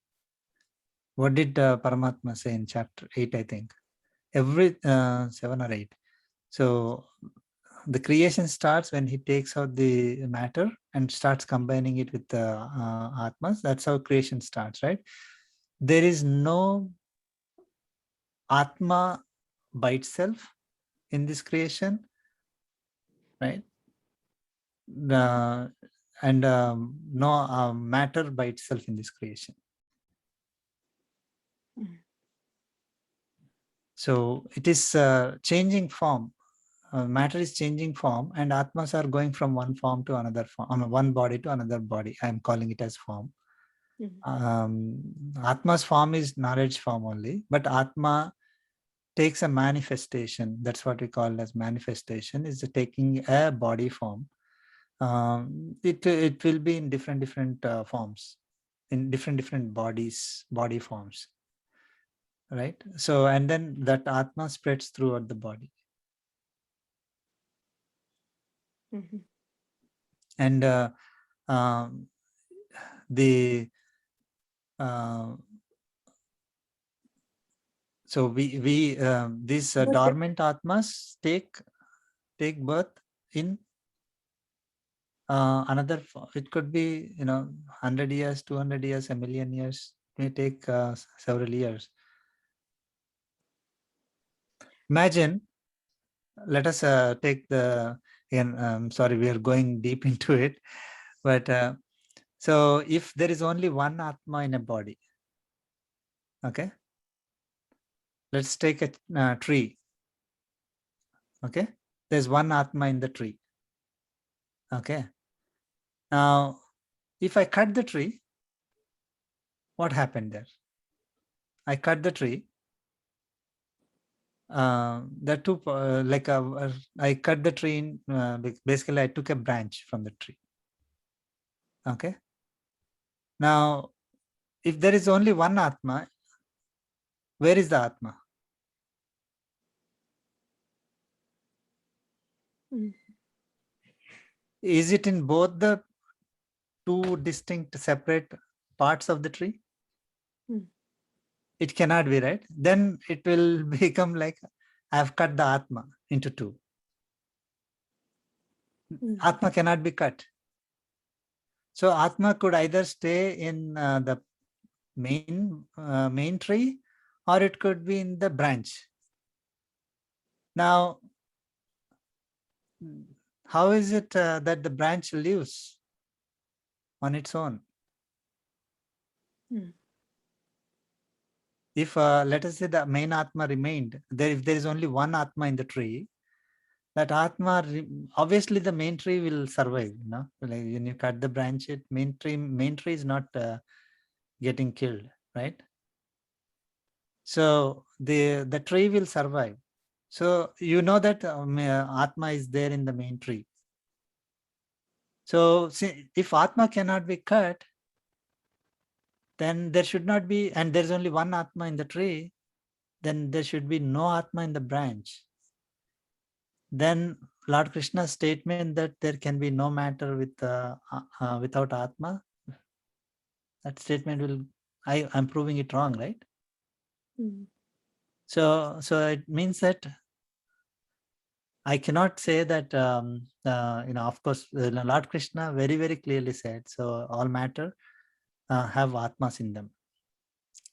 What did Paramatma say in chapter 8, I think? Every 7 or 8. So the creation starts when he takes out the matter and starts combining it with the Atmas. That's how creation starts, right? There is no Atma by itself in this creation, right? And no matter by itself in this creation. So it is changing form. Matter is changing form, and Atmas are going from one form to another form, one body to another body. I am calling it as form. Atma's form is knowledge form only, but Atma takes a manifestation. That's what we call as manifestation, is taking a body form. It will be in different forms, in different body forms, right? So, and then that Atma spreads throughout the body. And so these dormant Atmas take birth in another. It could be 100 years, 200 years, a million years. It may take several years. Imagine, let us take the, again, sorry, we are going deep into it, but so if there is only one Atma in a body, okay, let's take a tree, okay, there's one Atma in the tree, okay. Now, if I cut the tree, what happened there? I cut the tree. I cut the tree in, basically I took a branch from the tree. Okay. Now, if there is only one Atma, where is the Atma? Is it in both the two distinct separate parts of the tree? It cannot be, right? Then it will become like I have cut the Atma into two. Atma cannot be cut. So Atma could either stay in the main tree, or it could be in the branch. Now, how is it that the branch lives on its own? If let us say the main Atma remained, if there is only one Atma in the tree, that Atma, obviously the main tree will survive. Like when you cut the branch, main tree is not getting killed, right? So the tree will survive. So you know that Atma is there in the main tree. So see, if Atma cannot be cut, then there should not be, and there's only one Atma in the tree, then there should be no Atma in the branch. Then Lord Krishna's statement that there can be no matter without Atma, that statement will, I'm proving it wrong, right? So it means that I cannot say that, of course, Lord Krishna very, very clearly said, so all matter have Atmas in them.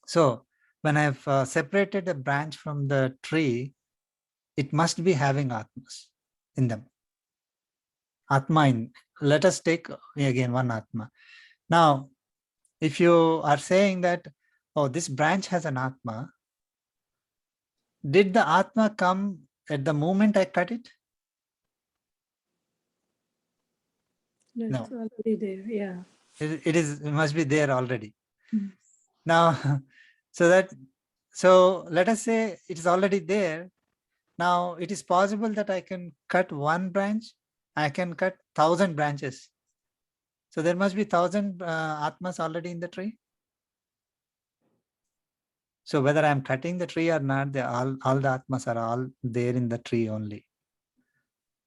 So when I've separated a branch from the tree, it must be having Atmas in them. Atma let us take again one Atma. Now, if you are saying that, oh, this branch has an Atma, did the Atma come at the moment I cut it? No, it's already there. Yeah. It must be there already. Mm. Now, so let us say it is already there. Now it is possible that I can cut one branch, I can cut 1,000 branches. So there must be 1,000 Atmas already in the tree. So whether I'm cutting the tree or not, all the Atmas are all there in the tree only.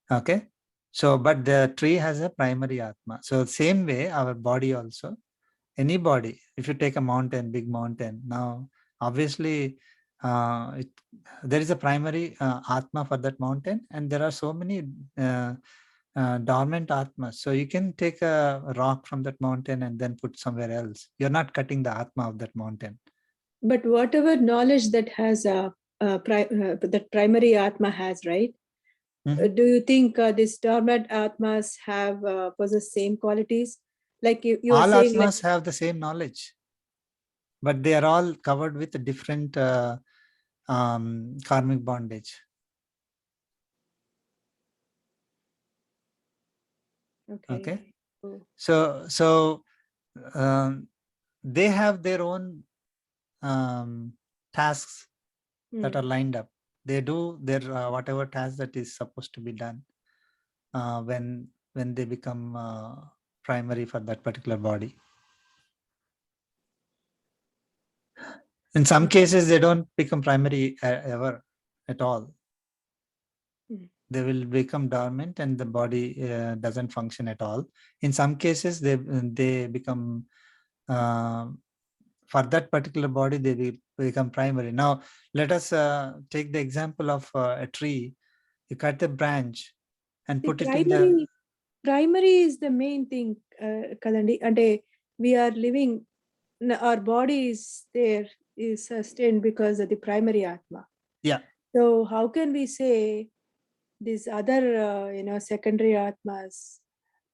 Okay. So, but the tree has a primary Atma. So same way, our body also, any body, if you take a mountain, big mountain, now obviously there is a primary Atma for that mountain, and there are so many dormant Atmas. So you can take a rock from that mountain and then put somewhere else. You're not cutting the Atma of that mountain. But whatever knowledge that has that primary Atma has, right? Do you think these dormant Atmas have possess same qualities? Like you were all saying, Atmas have the same knowledge, but they are all covered with a different karmic bondage. Okay. Oh. So they have their own tasks that are lined up. They do their whatever task that is supposed to be done when they become primary for that particular body. In some cases, they don't become primary ever at all. They will become dormant and the body doesn't function at all. In some cases, they become for that particular body, they will become primary. Now, let us take the example of a tree. You cut the branch and put it in the... Primary is the main thing, Kadandi. And we are living, our body is there, is sustained because of the primary Atma. Yeah. So how can we say these other, secondary Atmas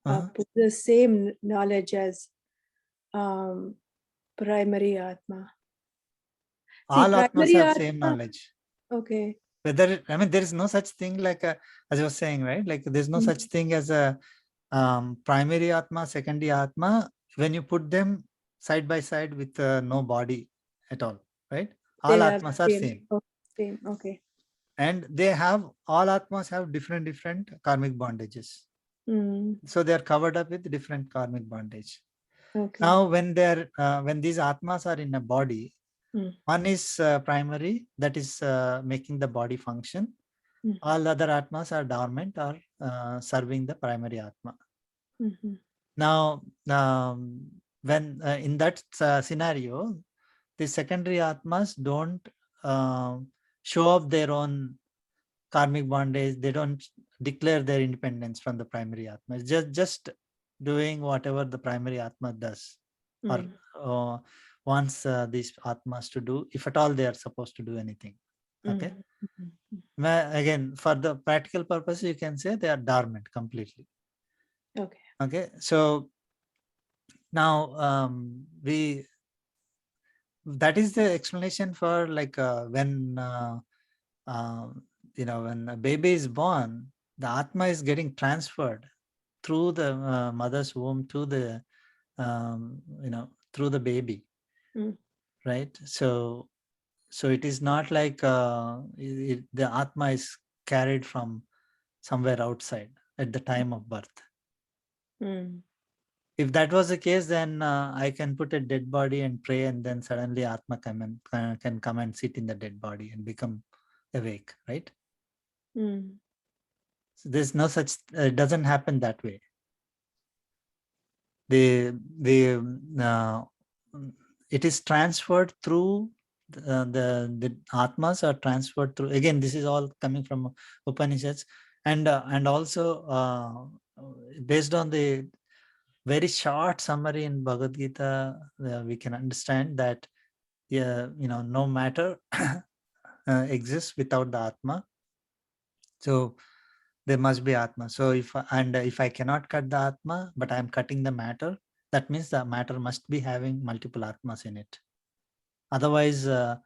put the same knowledge as primary Atma? All Atmas have same knowledge. Okay. Whether, I mean, there is no such thing like as I was saying, right? Like there's no such thing as a primary Atma, secondary Atma. When you put them side by side with no body at all, right? All Atmas are same. Same. Okay. And all Atmas have different karmic bondages. So they are covered up with different karmic bondage. Okay. Now, when these Atmas are in a body, one is primary, that is making the body function. All other Atmas are dormant or serving the primary Atma. Now, when in that scenario, the secondary Atmas don't show up their own karmic bondage. They don't declare their independence from the primary Atma. It's just doing whatever the primary Atma does, or wants these Atmas to do, if at all they are supposed to do anything. Okay. Again, for the practical purpose, you can say they are dormant completely. Okay. Okay. So now that is the explanation for like when when a baby is born, the Atma is getting transferred through the mother's womb to the through the baby, right? So it is not like the Atma is carried from somewhere outside at the time of birth. If that was the case, then I can put a dead body and pray, and then suddenly Atma can come and sit in the dead body and become awake, right? So there's no such, it doesn't happen that way. It is transferred through the Atmas are transferred through, again, this is all coming from Upanishads, and also based on the very short summary in Bhagavad Gita, we can understand that no matter exists without the Atma. So there must be Atma. So if I cannot cut the Atma, but I am cutting the matter, that means the matter must be having multiple Atmas in it. Otherwise, either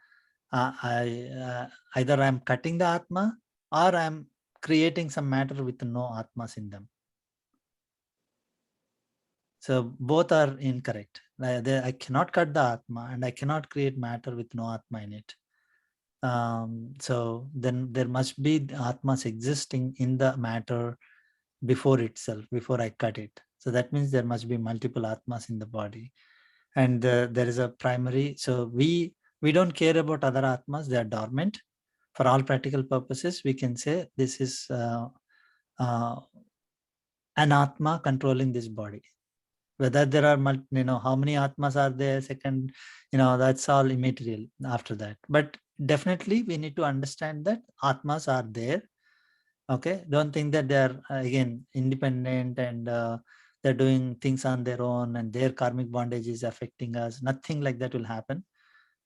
I am cutting the Atma or I'm creating some matter with no Atmas in them. So both are incorrect. I cannot cut the Atma and I cannot create matter with no Atma in it. So then there must be Atmas existing in the matter before itself, before I cut it. So that means there must be multiple Atmas in the body. And there is a primary, so we don't care about other Atmas, they are dormant. For all practical purposes, we can say this is an Atma controlling this body. Whether there are, how many Atmas are there, second, that's all immaterial after that. But definitely we need to understand that Atmas are there. Okay, don't think that they are again independent and they're doing things on their own and their karmic bondage is affecting us. Nothing like that will happen,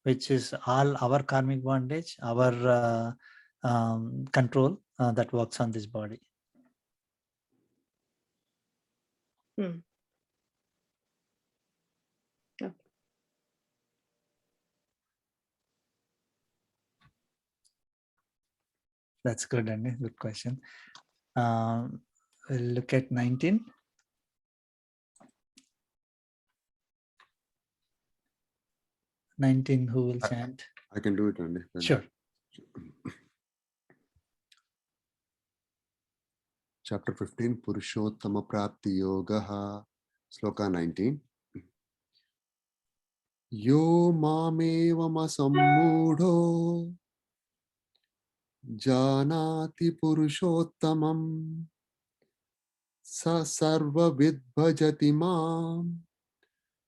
which is all our karmic bondage, our control that works on this body. Okay. That's good, Annie. Good question. We'll look at 19. 19, who will chant? I can do it, Andy. Sure. Chapter 15, Purushottama Prapti Yogaha, Sloka 19. Yo mameva masammudho janati purushottamam sa sarva vidbhajati mam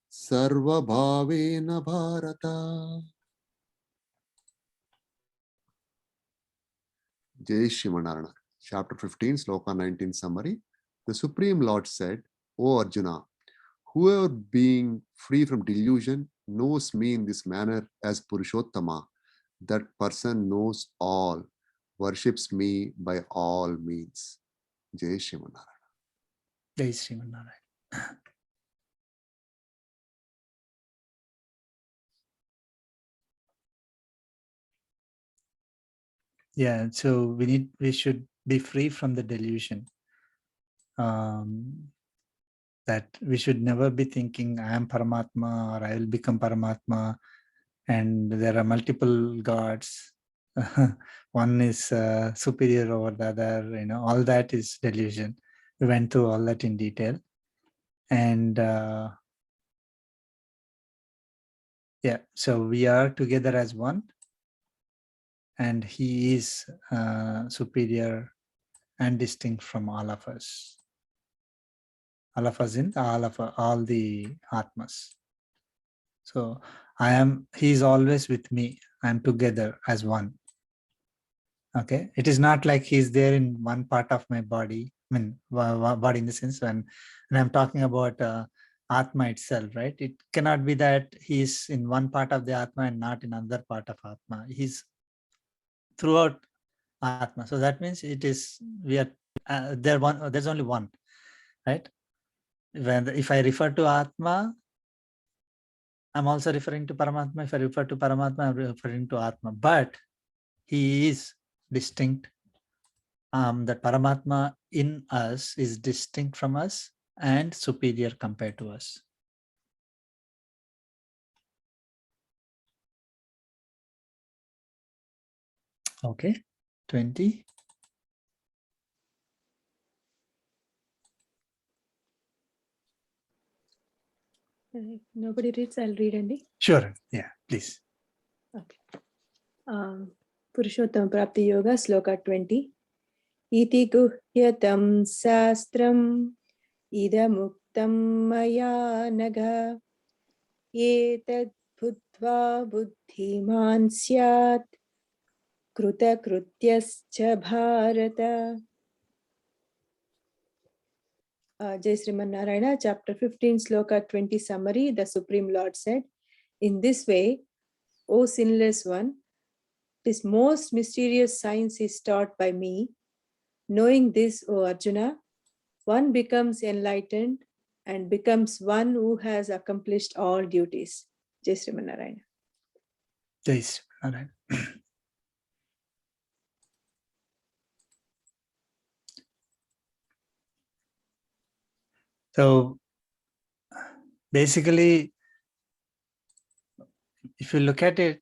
sarva bhavena bharata. Jai Shivanarana. Chapter 15, Sloka 19 summary. The Supreme Lord said, O Arjuna, whoever being free from delusion knows me in this manner as Purushottama, that person knows all, worships me by all means. Jai Shivanarana. Jai Srimanarayana. Yeah, so we should be free from the delusion. That we should never be thinking I am Paramatma or I will become Paramatma and there are multiple gods. One is superior over the other, all that is delusion. We went through all that in detail. And yeah, so we are together as one and he is superior and distinct from all of us. All of us in all the Atmas. So he is always with me. I am together as one. Okay. It is not like he's there in one part of my body. I mean, body in the sense when I'm talking about Atma itself, right? It cannot be that he's in one part of the Atma and not in another part of Atma. He's throughout Atma. So that means there's only one, right? If I refer to Atma, I'm also referring to Paramatma. If I refer to Paramatma, I'm referring to Atma. But he is distinct. That Paramatma in us is distinct from us and superior compared to us. Okay, 20. Nobody reads, I'll read, Andy. Sure, yeah, please. Okay. Purushottama Prapti Yoga, Sloka 20. Iti guhyatam sastram idamuktam maya naga etad bhutva buddhiman syat kruta krutyascha bharata. Jai Sriman Narayana, chapter 15, Sloka 20 summary. The Supreme Lord said, in this way, O sinless one, this most mysterious science is taught by me. Knowing this, O Arjuna, one becomes enlightened and becomes one who has accomplished all duties. Jai Sriman Narayana. Jai Sriman Narayana. So basically, if you look at it,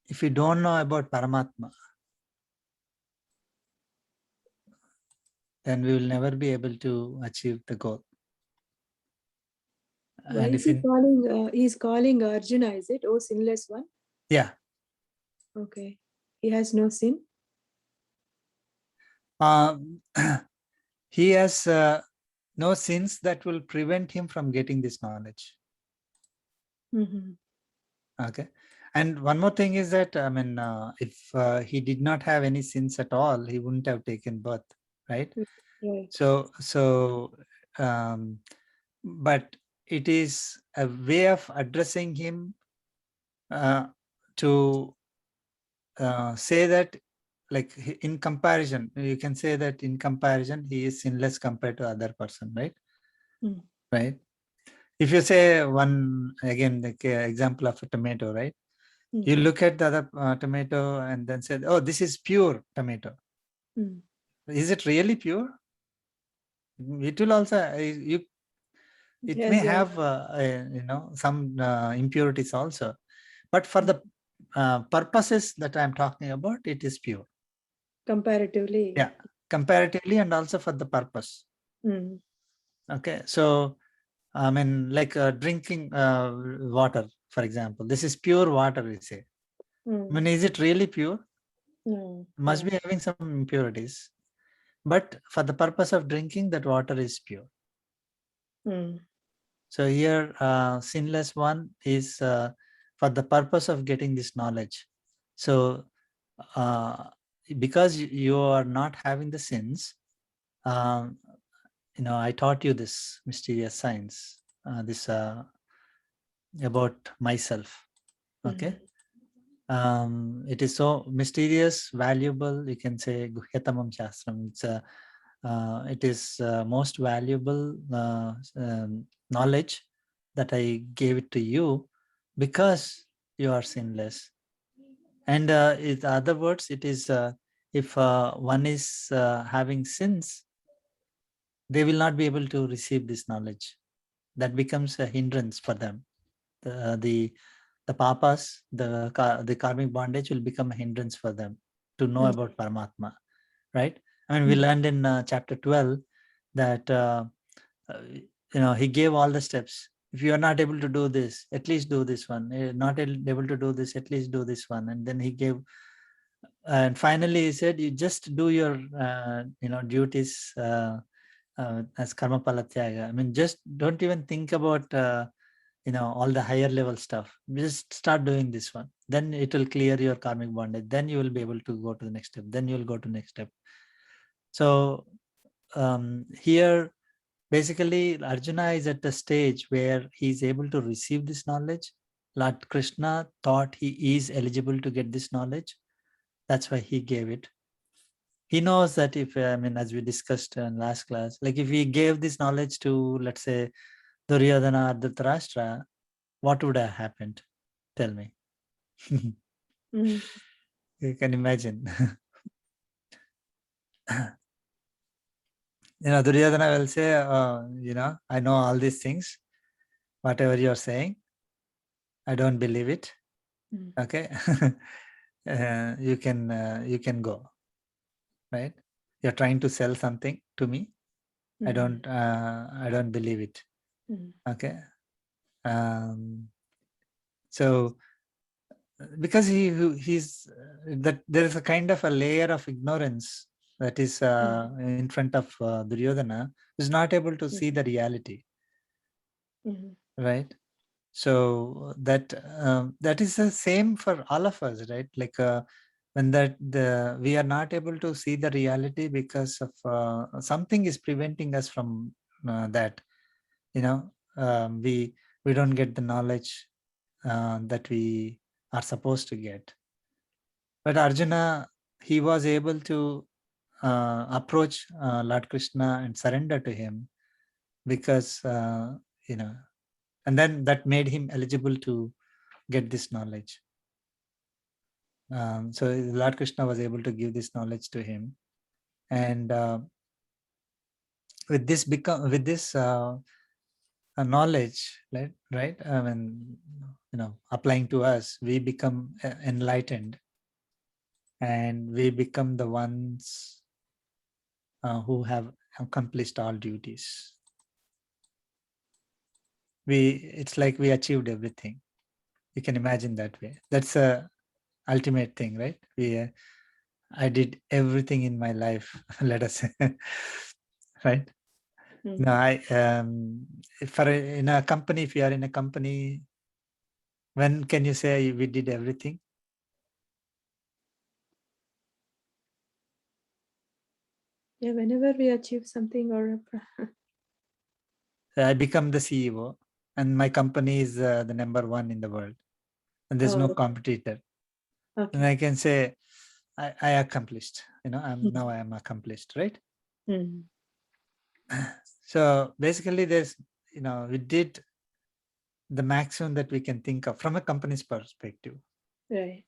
if you don't know about Paramatma, then we will never be able to achieve the goal. Why And is he calling? He's calling Arjuna, is it? Oh, sinless one. Yeah. Okay. He has no sin. He has no sins that will prevent him from getting this knowledge. Okay. And one more thing is that, I mean, if he did not have any sins at all, he wouldn't have taken birth, right? Right. So, but it is a way of addressing him to say that, like, in comparison, you can say that in comparison, he is sinless compared to other person, right? Right. If you say one, again, like example of a tomato, right? You look at the other tomato and then say, oh, this is pure tomato. Is it really pure? It will also, it Yes, may have, some impurities also. But for the purposes that I'm talking about, it is pure. Comparatively. Yeah, comparatively, and also for the purpose. Okay, so I mean, like drinking water, for example. This is pure water, we say. I mean, is it really pure? No. Must be having some impurities. But for the purpose of drinking, that water is pure. So here, sinless one is for the purpose of getting this knowledge. So because you are not having the sins, I taught you this mysterious science, this about myself. Okay. It is so mysterious, valuable. You can say Guhyatamam Shastram. It is most valuable knowledge that I gave it to you because you are sinless. And in other words, it is if one is having sins, they will not be able to receive this knowledge. That becomes a hindrance for them. The papas, the karmic bondage will become a hindrance for them to know about Paramatma, right? I mean, we learned in chapter 12 that he gave all the steps. If you are not able to do this, at least do this one. Not able to do this, at least do this one. And then he gave, and finally he said, you just do your duties as karma palatyaga. I mean, just don't even think about all the higher level stuff. Just start doing this one. Then it will clear your karmic bondage. Then you will be able to go to the next step. Then you will go to the next step. So here, basically, Arjuna is at the stage where he is able to receive this knowledge. Lord Krishna thought he is eligible to get this knowledge. That's why he gave it. He knows that if, as we discussed in last class, like if he gave this knowledge to, let's say, Duryodhana or Dhritarashtra, what would have happened? Tell me. You can imagine. Duryodhana will say, I know all these things. Whatever you're saying, I don't believe it. Okay. You can go. Right? You're trying to sell something to me. I don't believe it. Okay. So because he's that there is a kind of a layer of ignorance that is in front of Duryodhana, who's not able to see the reality. Right? So that is the same for all of us, right? Like when we are not able to see the reality because of something is preventing us from that. We don't get the knowledge that we are supposed to get. But Arjuna, he was able to approach Lord Krishna and surrender to him because and then that made him eligible to get this knowledge. So Lord Krishna was able to give this knowledge to him. And with this knowledge, right? I mean, applying to us, we become enlightened, and we become the ones who have accomplished all duties. It's like we achieved everything. You can imagine that way. That's a ultimate thing, right? I did everything in my life. Let us say, right? No, in a company, if you are in a company, when can you say we did everything? Yeah, whenever we achieve something or I become the CEO, and my company is the number one in the world, and there's no competitor. Okay. And I can say I accomplished. Now I am accomplished, right? So basically, we did the maximum that we can think of from a company's perspective. Right.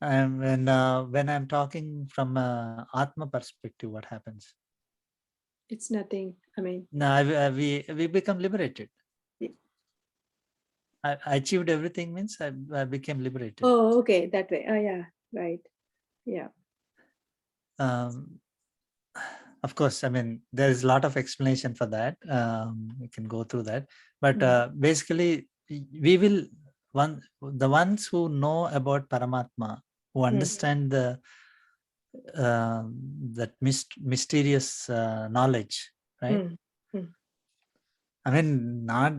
And when I'm talking from a Atma perspective, what happens? It's nothing. I mean, No, we become liberated. Yeah. I achieved everything means I became liberated. Oh, okay, that way. Oh, yeah, right. Yeah. Of course, I mean, there is a lot of explanation for that. We can go through that. But basically, we will, the ones who know about Paramatma, who understand that mysterious knowledge, right? I mean, not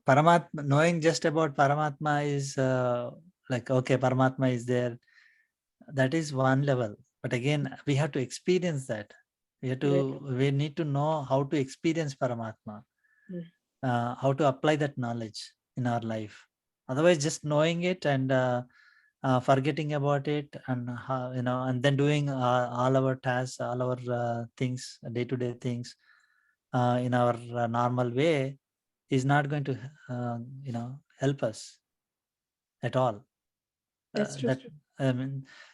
Paramatma, knowing just about Paramatma is like, okay, Paramatma is there. That is one level. But again, we have to experience that. We need to know how to experience Paramatma, how to apply that knowledge in our life. Otherwise, just knowing it and forgetting about it, and and then doing all our tasks, all our things, day-to-day things in our normal way is not going to help us at all. That's true.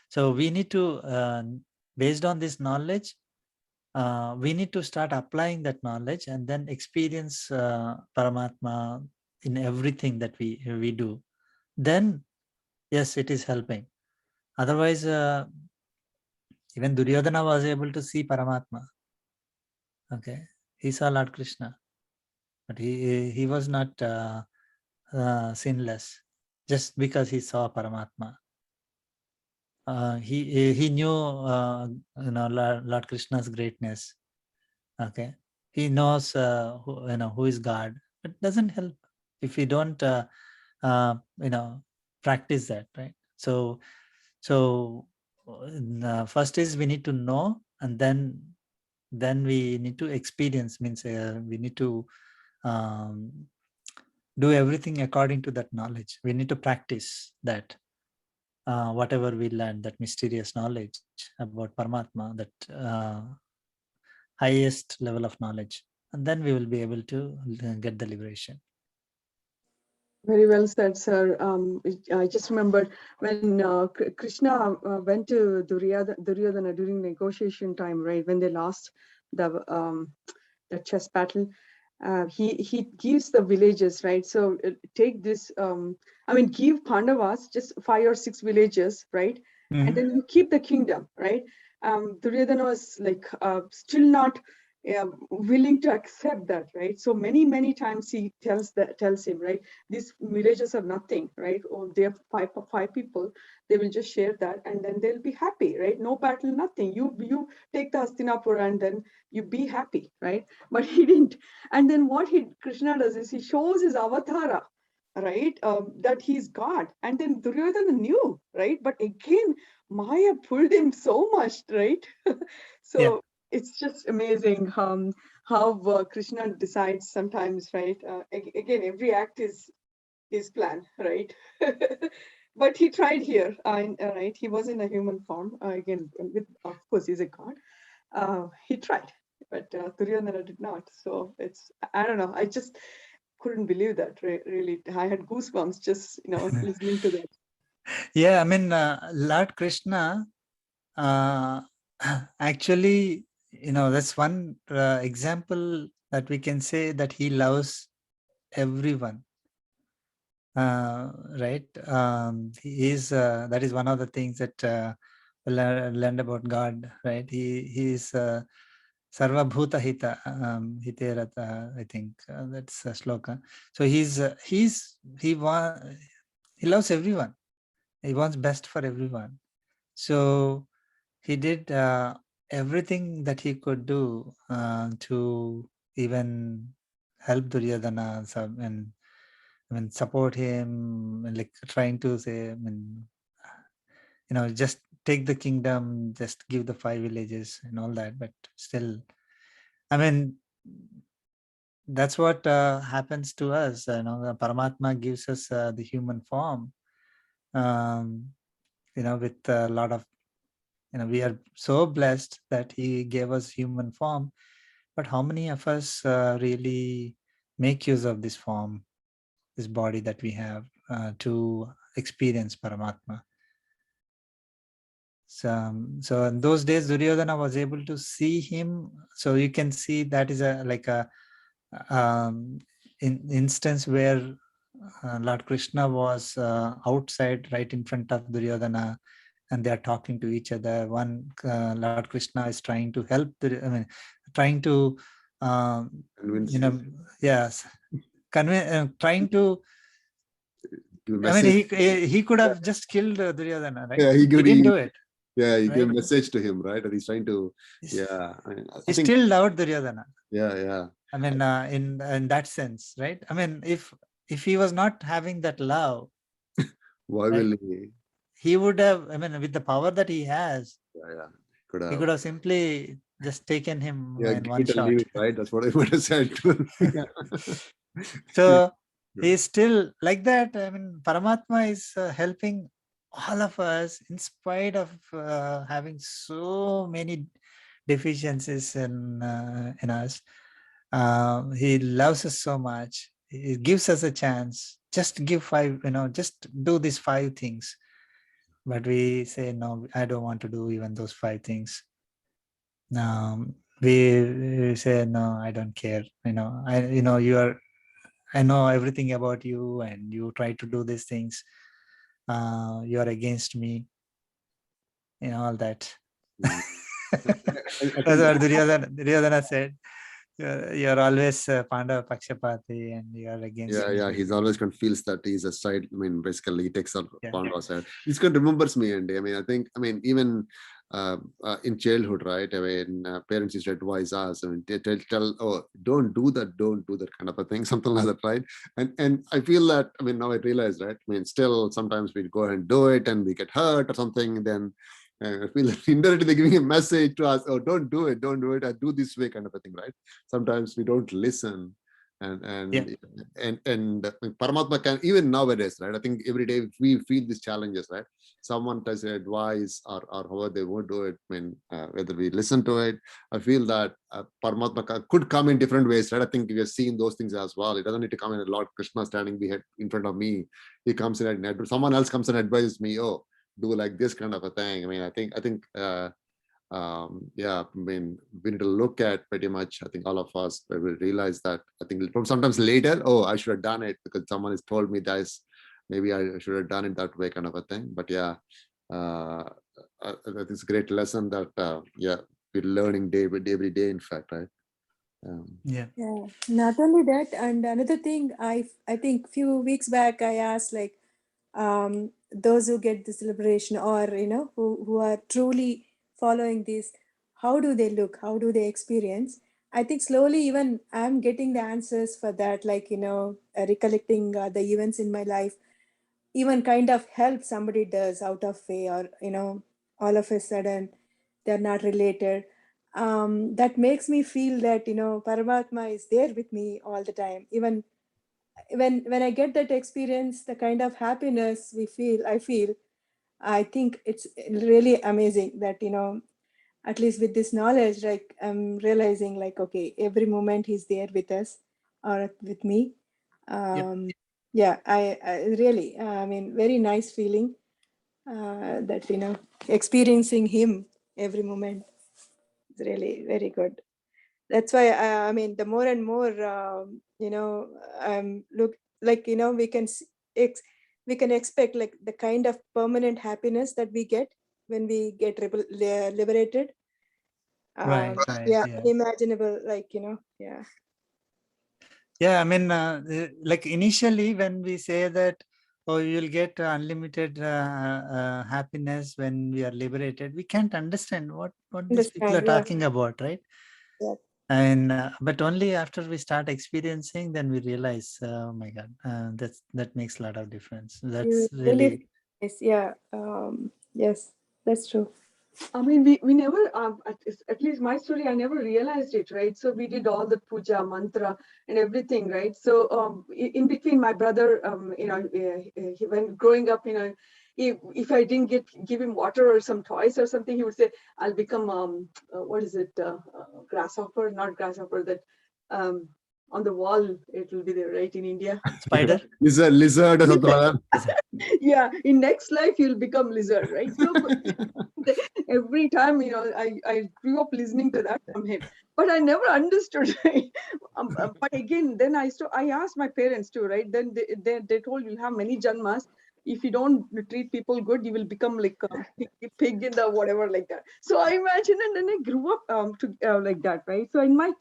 So we need to, based on this knowledge, we need to start applying that knowledge and then experience Paramatma in everything that we do. Then, yes, it is helping. Otherwise, even Duryodhana was able to see Paramatma. Okay, he saw Lord Krishna, but he was not sinless just because he saw Paramatma. He knew Lord Krishna's greatness. Okay, he knows who is God. It doesn't help if we don't practice that, right? So first is we need to know, and then we need to experience. Means we need to do everything according to that knowledge. We need to practice that. Whatever we learn, that mysterious knowledge about Paramatma, that highest level of knowledge, and then we will be able to get the liberation. Very well said, sir. I just remember when Krishna went to Duryodhana during negotiation time, right? When they lost the chess battle, he gives the villages, right? So take this, give Pandavas just 5 or 6 villages, right? And then you keep the kingdom, right? Duryodhana was like still not willing to accept that, right? So many times he tells him, right? These villages are nothing, right? Or they have five people, they will just share that and then they'll be happy, right? No battle, nothing. You take the Hastinapur and then you be happy, right? But he didn't. And then what Krishna does is he shows his avatara, right? That he's God. And then Duryodhana knew, right? But again, Maya pulled him so much, right? So yeah. It's just amazing how Krishna decides sometimes, right? Again, every act is his plan, right? But he tried here, right? He was in a human form. Again, of course, he's a god. He tried, but Duryodhana did not. So I don't know. I just couldn't believe that, really. I had goosebumps just, listening to that. Yeah, I mean, Lord Krishna actually that's one example that we can say that he loves everyone. Right? He is that is one of the things that we learned about God, right? He is Sarva Bhuta Hita Hiterata, I think that's a shloka. So he loves everyone. He wants best for everyone. So he did everything that he could do to even help Duryodhana and support him, and like trying to say, just take the kingdom, just give the 5 villages and all that. But still, that's what happens to us. Paramatma gives us the human form, with a lot of, we are so blessed that he gave us human form. But how many of us really make use of this form, this body that we have to experience Paramatma? So in those days, Duryodhana was able to see him. So you can see that is a instance where Lord Krishna was outside, right in front of Duryodhana, and they are talking to each other. One Lord Krishna is trying to help, trying to, yes, trying to. He could have just killed Duryodhana, right? Yeah, he didn't do it. Yeah, he right? gave a message to him, right? And he's trying to, He still loved Duryodhana. Yeah. In that sense, right? If he was not having that love, why will he would have, with the power that he has, he could have simply just taken him in one shot. Right? That's what I would have said. So he's still like that. Paramatma is helping all of us in spite of having so many deficiencies in us. He loves us so much. He gives us a chance. Just give 5, just do these 5 things. But we say, no, I don't want to do even those 5 things. We say, no, I don't care. I know everything about you, and you try to do these things. You are against me. All that. That's what Duryodhana said. You're always Pandava Pakshapati, and you are against me. Yeah. He's always feels that he's a side. Basically, he takes up Pandava side. This remembers me, and even in childhood, right? Parents used to advise us. They tell, oh, don't do that kind of a thing, something like that, right? And I feel that. Now I realize, right? Still sometimes we go and do it, and we get hurt or something. Then I feel that indirectly they're giving a message to us, oh, don't do it, I do this way, kind of a thing, right? Sometimes we don't listen, and Paramatma can, even nowadays, right? I think every day we feel these challenges, right? Someone does advice or however they won't do it, whether we listen to it. I feel that Paramatma could come in different ways, right? I think we have seen those things as well. It doesn't need to come in a Lord Krishna standing in front of me. He comes in and someone else comes and advises me, oh, do like this kind of a thing. I think we need to look at pretty much. I think all of us will realize that. I think sometimes later, oh, I should have done it because someone has told me this. Maybe I should have done it that way, kind of a thing. But it's a great lesson that we're learning every day. In fact, right? Yeah. Not only that, and another thing, I think few weeks back I asked, like, those who get this liberation, or who are truly following this, how do they look, how do they experience? I think slowly even I'm getting the answers for that, like recollecting the events in my life, even kind of help somebody does out of way, or all of a sudden they're not related. That makes me feel that Paramatma is there with me all the time. Even when I get that experience, the kind of happiness I think it's really amazing that at least with this knowledge, like I'm realizing, like, okay, every moment he's there with us or with me. Yeah, I really very nice feeling that experiencing him every moment. It's really very good. That's why I mean, the more and more look, like, we can expect like the kind of permanent happiness that we get when we get liberated. Right. Yeah, unimaginable, like, yeah. Yeah, I mean, like initially when we say that, oh, you'll get unlimited happiness when we are liberated, we can't understand what these people are talking about, right? Yeah. And but only after we start experiencing, then we realize, oh my God, that makes a lot of difference. That's really nice. Yeah. Yes, that's true. I mean, we never, at least my story, I never realized it, right? So we did all the puja, mantra, and everything, right? So in between, my brother, when growing up, if I didn't give him water or some toys or something, he would say, "I'll become what is it, grasshopper? Not grasshopper. That on the wall, it will be there, right, in India." spider. Lizard or something. Yeah, in next life you'll become lizard, right? So every time, I grew up listening to that from him, but I never understood. Right? But again, then I asked my parents too, right? Then they told, you'll have many janmas. If you don't treat people good, you will become like a pig in the whatever, like that. So I imagine, and then I grew up like that, right? So in my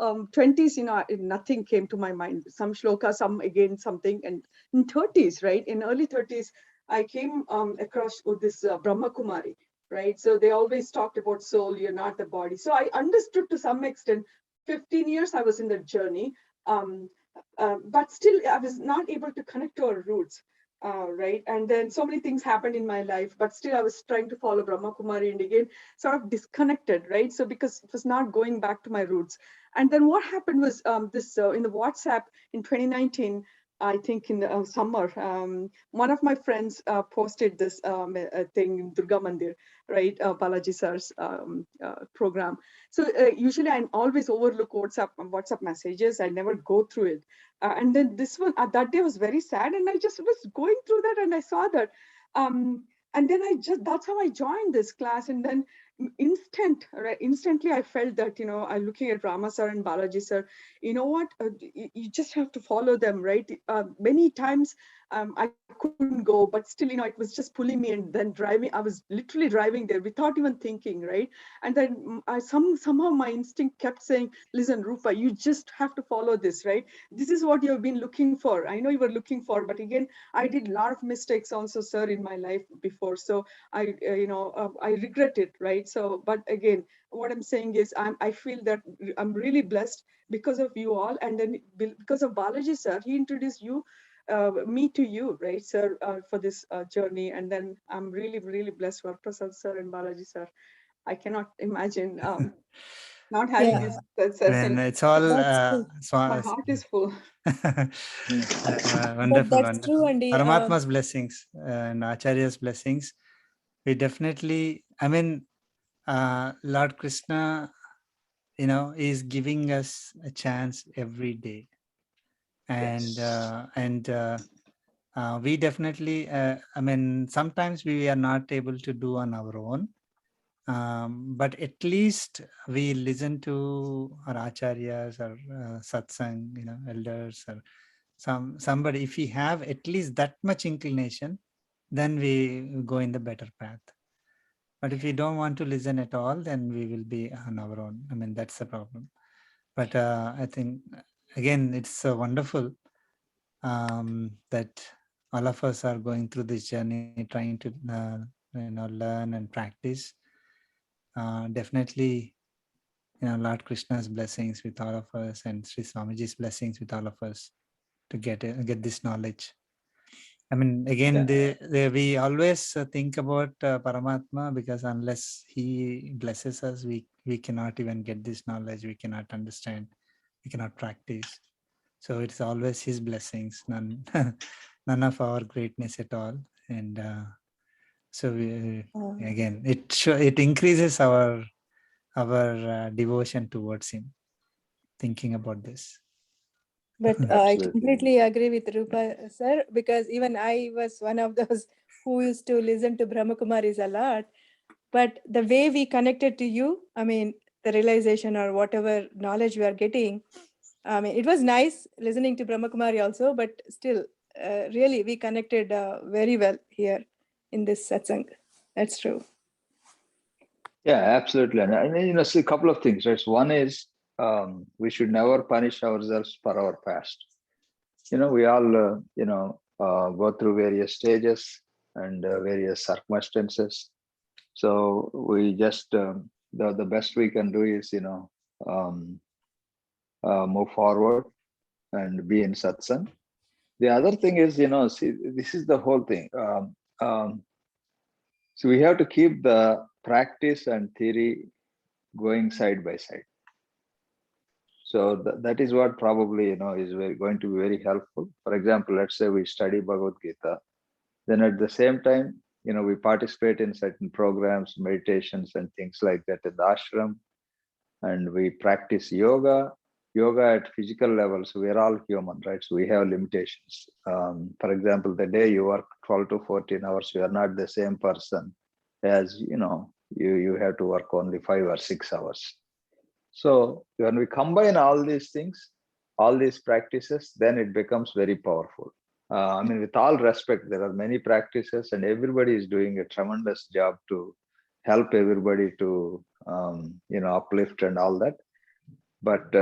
20s, nothing came to my mind. Some shloka, some again something, and in 30s, right? In early 30s, I came across this Brahma Kumari, right? So they always talked about soul, you're not the body. So I understood to some extent. 15 years I was in that journey, but still I was not able to connect to our roots. Right, and then so many things happened in my life, but still I was trying to follow Brahma Kumari, and again sort of disconnected, right? So because it was not going back to my roots. And then what happened was this in the WhatsApp in 2019, I think in the summer, one of my friends posted this thing in Durga Mandir, right? Balaji sir's program. So usually I always overlook WhatsApp messages. I never go through it. And then this one, that day was very sad. And I just was going through that and I saw that. And then that's how I joined this class. And then instantly I felt that, I'm looking at Rama sir and Balaji sir, you know what, you just have to follow them, right? Many times I couldn't go, but still, it was just pulling me and then driving. I was literally driving there without even thinking, right? And then somehow my instinct kept saying, listen, Rupa, you just have to follow this, right? This is what you have been looking for. I know you were looking for, but again, I did a lot of mistakes also, sir, in my life before. So I regret it, right? So, but again, what I'm saying is I feel that I'm really blessed because of you all. And then because of Balaji sir, he introduced me to you, right, sir, for this journey. And then I'm really, really blessed for Prasad sir and Balaji sir. I cannot imagine not having this session. It's all my heart is full. Wonderful, that's true, Andy. Paramatma's blessings and Acharya's blessings. We definitely, I mean, Lord Krishna, is giving us a chance every day, and we definitely, I mean, sometimes we are not able to do on our own, but at least we listen to our acharyas or satsang, elders or somebody. If we have at least that much inclination, then we go in the better path. But if we don't want to listen at all, then we will be on our own. I mean, that's the problem. But I think, again, it's wonderful that all of us are going through this journey, trying to learn and practice. Definitely, Lord Krishna's blessings with all of us, and Sri Swamiji's blessings with all of us to get this knowledge. I mean, again, we always think about Paramatma, because unless he blesses us, we cannot even get this knowledge. We cannot understand. We cannot practice. So it's always his blessings, none of our greatness at all. And so again, it increases our devotion towards him, thinking about this. But I completely agree with Rupa sir, because even I was one of those who used to listen to Brahma Kumaris a lot. But the way we connected to you, I mean, the realization or whatever knowledge we are getting. I mean, it was nice listening to Brahmakumari also, but still, really, we connected very well here in this satsang. That's true. Yeah, absolutely. And see, a couple of things, right? So one is we should never punish ourselves for our past. We all, go through various stages and various circumstances. So we just, the best we can do is, move forward and be in satsang. The other thing is, see, this is the whole thing. So we have to keep the practice and theory going side by side. So that is what probably, is going to be very helpful. For example, let's say we study Bhagavad Gita. Then at the same time, we participate in certain programs, meditations and things like that in the ashram. And we practice yoga at physical level. So we are all human, right? So we have limitations. For example, the day you work 12 to 14 hours, you are not the same person as, you have to work only 5 or 6 hours. So when we combine all these things, all these practices, then it becomes very powerful. With all respect, there are many practices and everybody is doing a tremendous job to help everybody to, uplift and all that. But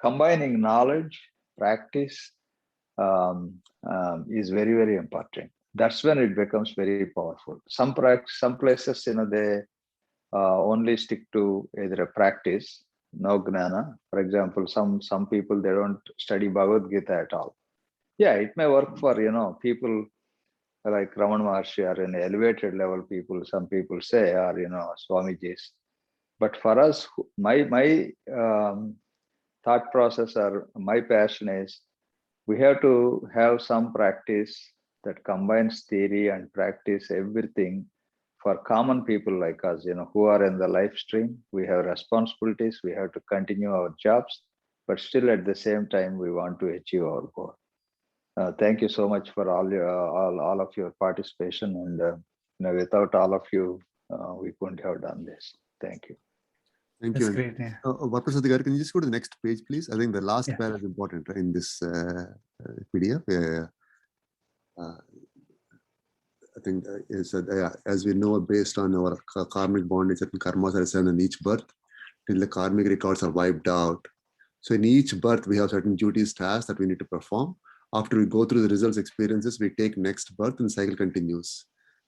combining knowledge, practice is very, very important. That's when it becomes very powerful. Some places, they only stick to either a practice, no gnana. For example, some people, they don't study Bhagavad Gita at all. Yeah, it may work for, people like Raman Maharshi or in elevated level people, some people say, or, Swamijis. But for us, my thought process or my passion is we have to have some practice that combines theory and practice, everything for common people like us, who are in the life stream. We have responsibilities, we have to continue our jobs, but still at the same time, we want to achieve our goal. Thank you so much for all of your participation, and without all of you, we couldn't have done this. Thank you. Thank That's you. great. Yeah. Vaprasad Garu, can you just go to the next page, please? I think the last pair is important, right, in this PDF. I think as we know, based on our karmic bondage, certain karmas are assigned in each birth, till the karmic records are wiped out. So in each birth, we have certain duties, tasks that we need to perform. After we go through the results, experiences, we take next birth and the cycle continues.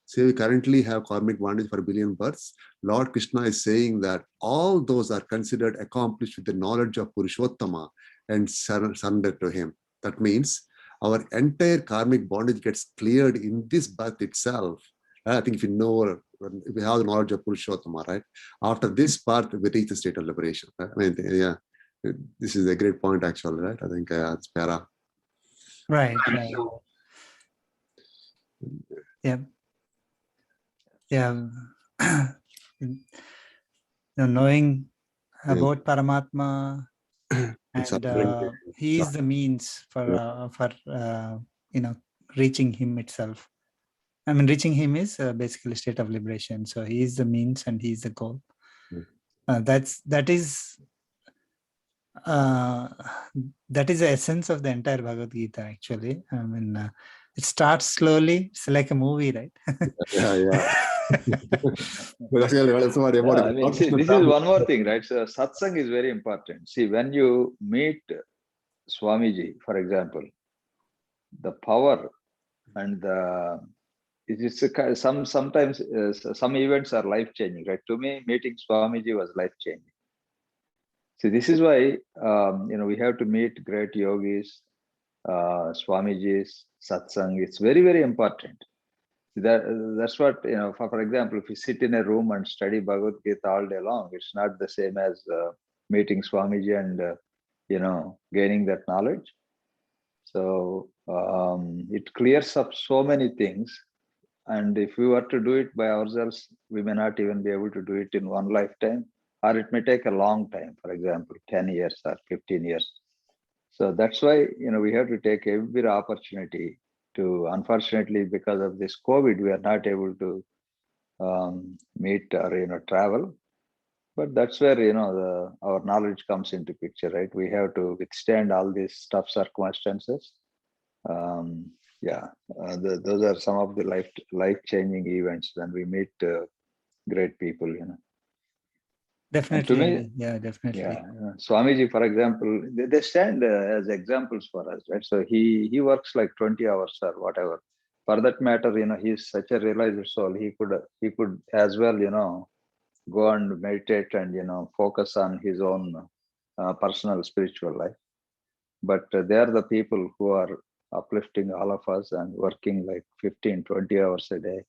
So we currently have karmic bondage for 1 billion births. Lord Krishna is saying that all those are considered accomplished with the knowledge of Purushottama and surrender to him. That means our entire karmic bondage gets cleared in this birth itself. I think if you know, if we have the knowledge of Purushottama, right? After this birth, we reach the state of liberation. Right? This is a great point, actually, right? I think it's Para. Right. Yeah. Knowing about Paramatma, and he is the means for reaching him itself. Reaching him is basically state of liberation. So he is the means and he is the goal. That is the essence of the entire Bhagavad Gita, actually. It starts slowly. It's like a movie, right? See, this is one more thing, right? So satsang is very important. See, when you meet Swamiji, for example, the power and sometimes some events are life-changing, right? To me, meeting Swamiji was life-changing. See, this is why we have to meet great yogis, Swamijis, satsang. It's very, very important. That's what, for example, if you sit in a room and study Bhagavad Gita all day long, it's not the same as meeting Swamiji and gaining that knowledge. So it clears up so many things. And if we were to do it by ourselves, we may not even be able to do it in one lifetime, or it may take a long time, for example, 10 years or 15 years. So that's why, we have to take every opportunity to, unfortunately, because of this COVID, we are not able to meet or, travel. But that's where, you know, our knowledge comes into picture, right? We have to withstand all these tough circumstances. Yeah, those are some of the life-changing events when we meet great people, you know. Definitely. And to me, yeah, definitely. yeah, Swamiji, for example, they stand as examples for us, right? So he works like 20 hours or whatever. For that matter, you know, he's such a realized soul. He could as well, you know, go and meditate and, you know, focus on his own personal spiritual life. But they are the people who are uplifting all of us and working like 15, 20 hours a day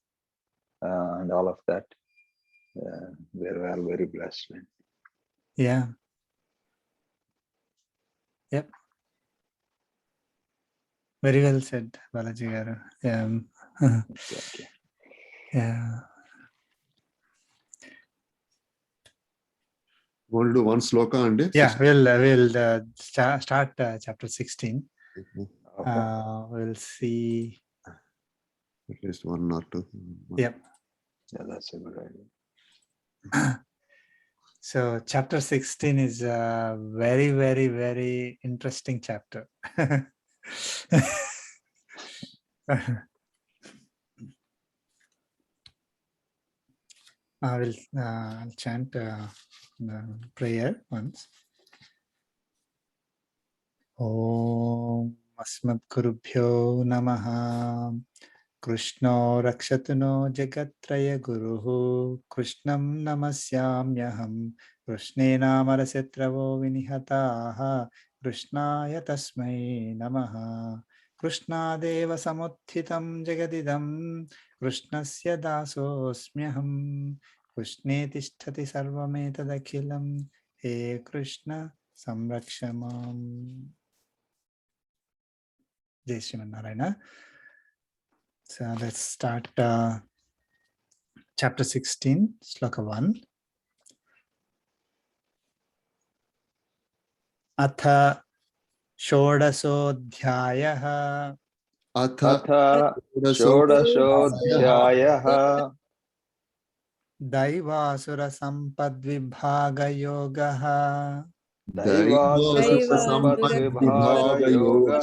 and all of that. We're all very blessed. Yeah. Yep. Very well said, Balaji garu. Okay. Yeah. Want to do one sloka and Yeah, we'll start chapter 16. Okay. We'll see. At least one or two. Yep. Yeah, that's a good idea. So chapter 16 is a very, very, very interesting chapter. I'll chant the prayer once. Om Asmadgurubhyo Namaha. Krishno Rakshatuno Jagatraya Guruhu Krishnam Namasyamyaham Krishnena Marasetravo Vinihataha Krishnaya Tasmai Namaha Krishna Deva Samuthitam Jagadidam Krishnasya Dasosmyaham Krishne Tishtati Sarvametadakhilam He Krishna Samrakshamam. Jai Sriman Narayana. So let's start chapter 16, sloka 1. Atha shodasodhyayah Atha Shodashodhyayah Daivasura sampadvibhagayogah Daivasura Sampadvibhaga Yoga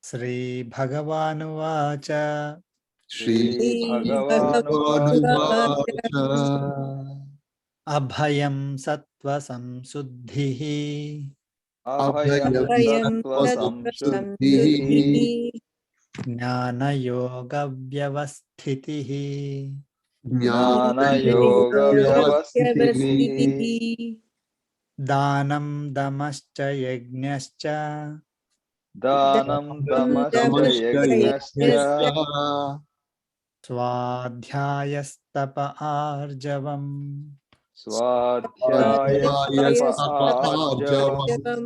Sri Bhagavanuvacha Sri Bhagavanuvacha Abhayam sattva samsuddhihi Abhayam Sattva Samshuddhihi Jnana yoga vyavasthitihi Jnana Yoga Vyavastitihi Danam damascha yajnascha Danam Damascha Yagnascha Swadhyayastapa arjavam. Swadhyayastapa Arjavam.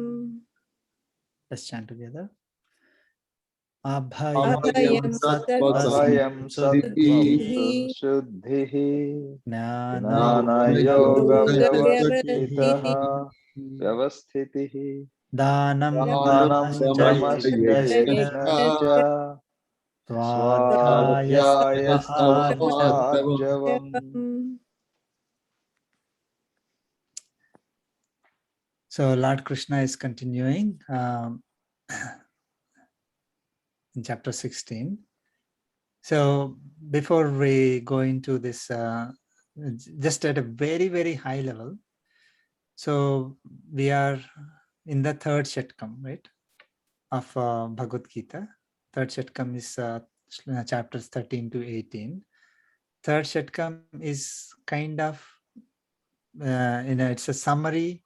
Let's chant together. Abhayam Abhayam Sattvam Shuddhihi Jnana Yoga Vyavastitaha Vyavastitihi Danam Dhanam damascha Damascha yajnascha Yagnascha Swadhyayastapa arjavam. Arjavam. So Lord Krishna is continuing in chapter 16. So before we go into this, just at a very, very high level, so we are in the third Shatkam, right, of Bhagavad Gita. Third Shatkam is chapters 13 to 18. Third Shatkam is kind of, it's a summary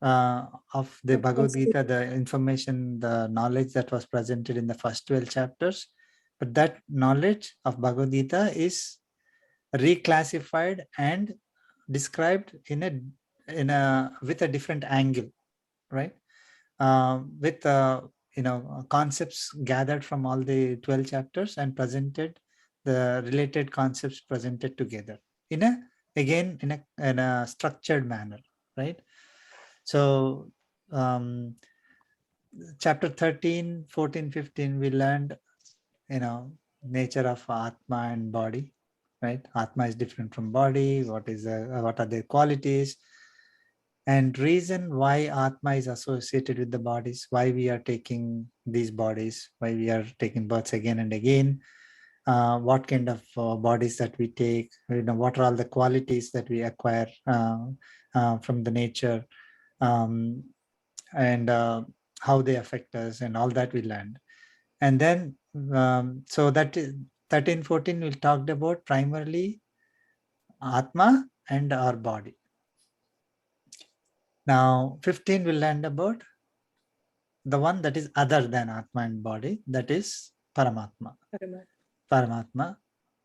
of the Bhagavad Gita, the information, the knowledge that was presented in the first 12 chapters. But that knowledge of Bhagavad Gita is reclassified and described with a different angle, right? With concepts gathered from all the 12 chapters and presented, the related concepts presented together in a structured manner, right? So chapter 13, 14, 15, we learned, nature of Atma and body. right? Atma is different from body. What are their qualities? And reason why Atma is associated with the bodies, why we are taking these bodies, why we are taking births again and again, what kind of bodies that we take, what are all the qualities that we acquire from the nature, and how they affect us, and all that we learned. And then, so that is 13, 14, we talked about primarily Atma and our body. Now, 15 will learn about the one that is other than Atma and body, that is Paramatma. Paramatma,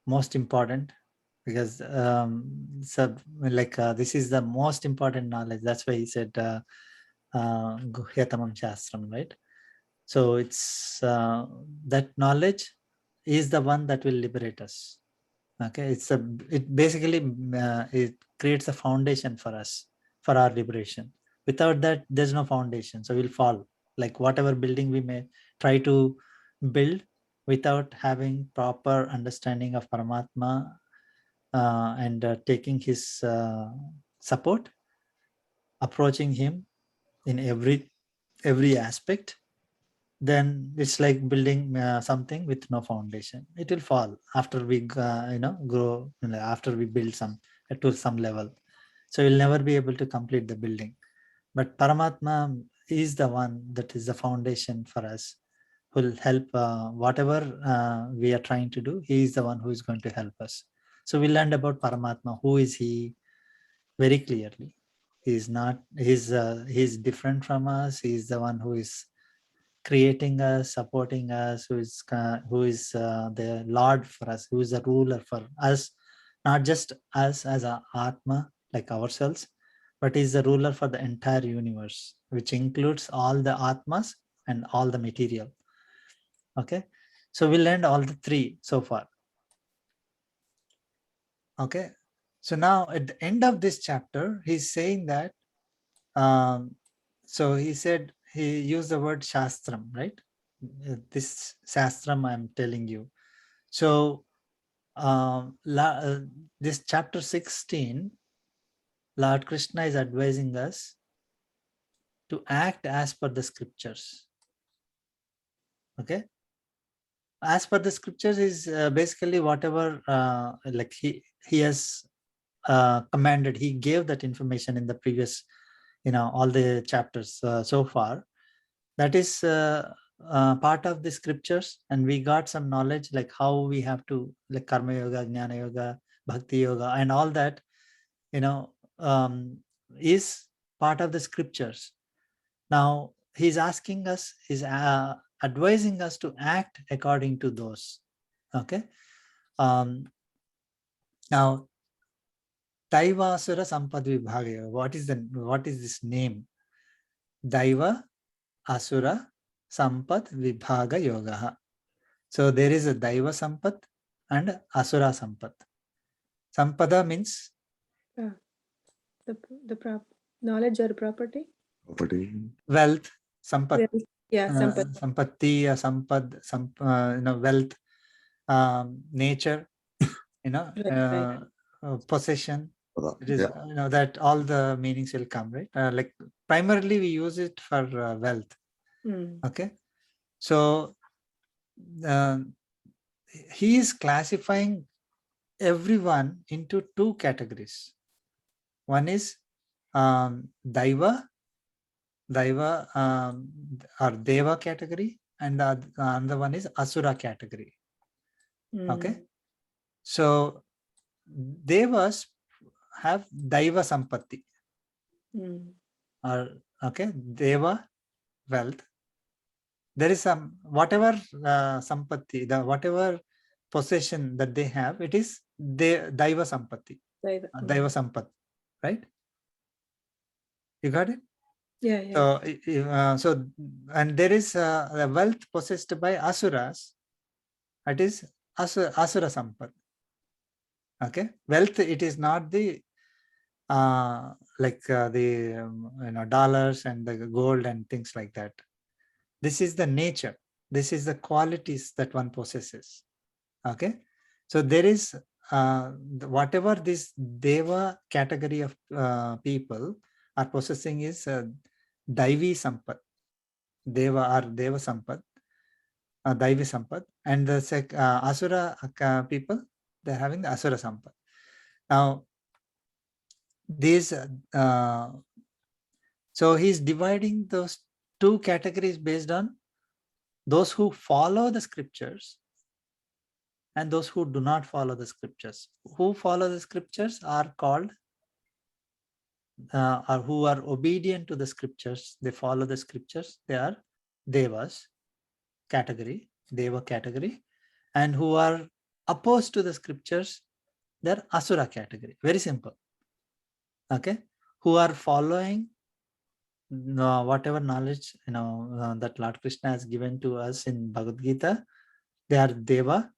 most important, because this is the most important knowledge. That's why he said Guhyatamam Shastram, right? So it's that knowledge is the one that will liberate us. Okay, it basically it creates a foundation for us, for our liberation. Without that, there's no foundation, so we'll fall. Like whatever building we may try to build, without having proper understanding of Paramatma and taking his support, approaching him in every aspect, then it's like building something with no foundation. It will fall after we grow, after we build to some level. So we'll never be able to complete the building. But Paramatma is the one that is the foundation for us, who will help whatever we are trying to do. He is the one who is going to help us. So we learned about Paramatma. Who is he? Very clearly, he's different from us. He's the one who is creating us, supporting us, who is the Lord for us, who is the ruler for us, not just us as a Atma, like ourselves, but is the ruler for the entire universe, which includes all the Atmas and all the material. Okay, so we learned all the three so far. Okay, so now at the end of this chapter, he's saying that, so he said, he used the word Shastram, right? This Shastram I'm telling you. So this chapter 16, Lord Krishna is advising us to act as per the scriptures. Okay, as per the scriptures is basically whatever like he has commanded. He gave that information in the previous, all the chapters so far. That is part of the scriptures, and we got some knowledge like how we have to, like karma yoga, jnana yoga, bhakti yoga, and all that is part of the scriptures. Now he's asking us, he's advising us to act according to those. Okay, now Daiva Asura Sampad Vibhaga, what is this name? Daiva Asura Sampad Vibhaga Yoga. So there is a Daiva Sampat and Asura Sampat. Sampada means the knowledge or property. Wealth, Sampat. Yeah, Sampat. Sampatti, Sampad, wealth, nature, possession. It is, that all the meanings will come, right? Like primarily we use it for wealth. Okay, so he is classifying everyone into two categories. One is Daiva or Deva category, and the other one is Asura category. Okay, so Devas have Daiva Sampatti, or okay, Deva wealth. There is some whatever Sampatti, whatever possession that they have, it is Daiva Sampatti, Daiva Sampat, right? You got it? Yeah. So and there is a wealth possessed by Asuras. It is Asura Sampat. Okay, wealth, it is not the the dollars and the gold and things like that. This is the nature. This is the qualities that one possesses. Okay, so there is whatever this Deva category of people are possessing is Daivi Sampat, Deva or Deva Sampat, Daivi Sampat, and the Asura people, they're having the Asura Sampat. Now, these, so he's dividing those two categories based on those who follow the scriptures and those who do not follow the scriptures. Who follow the scriptures are called, or who are obedient to the scriptures, they follow the scriptures, they are Devas category, Deva category, and who are opposed to the scriptures, they're Asura category. Very simple. Okay, who are following whatever knowledge that Lord Krishna has given to us in Bhagavad Gita, they are Deva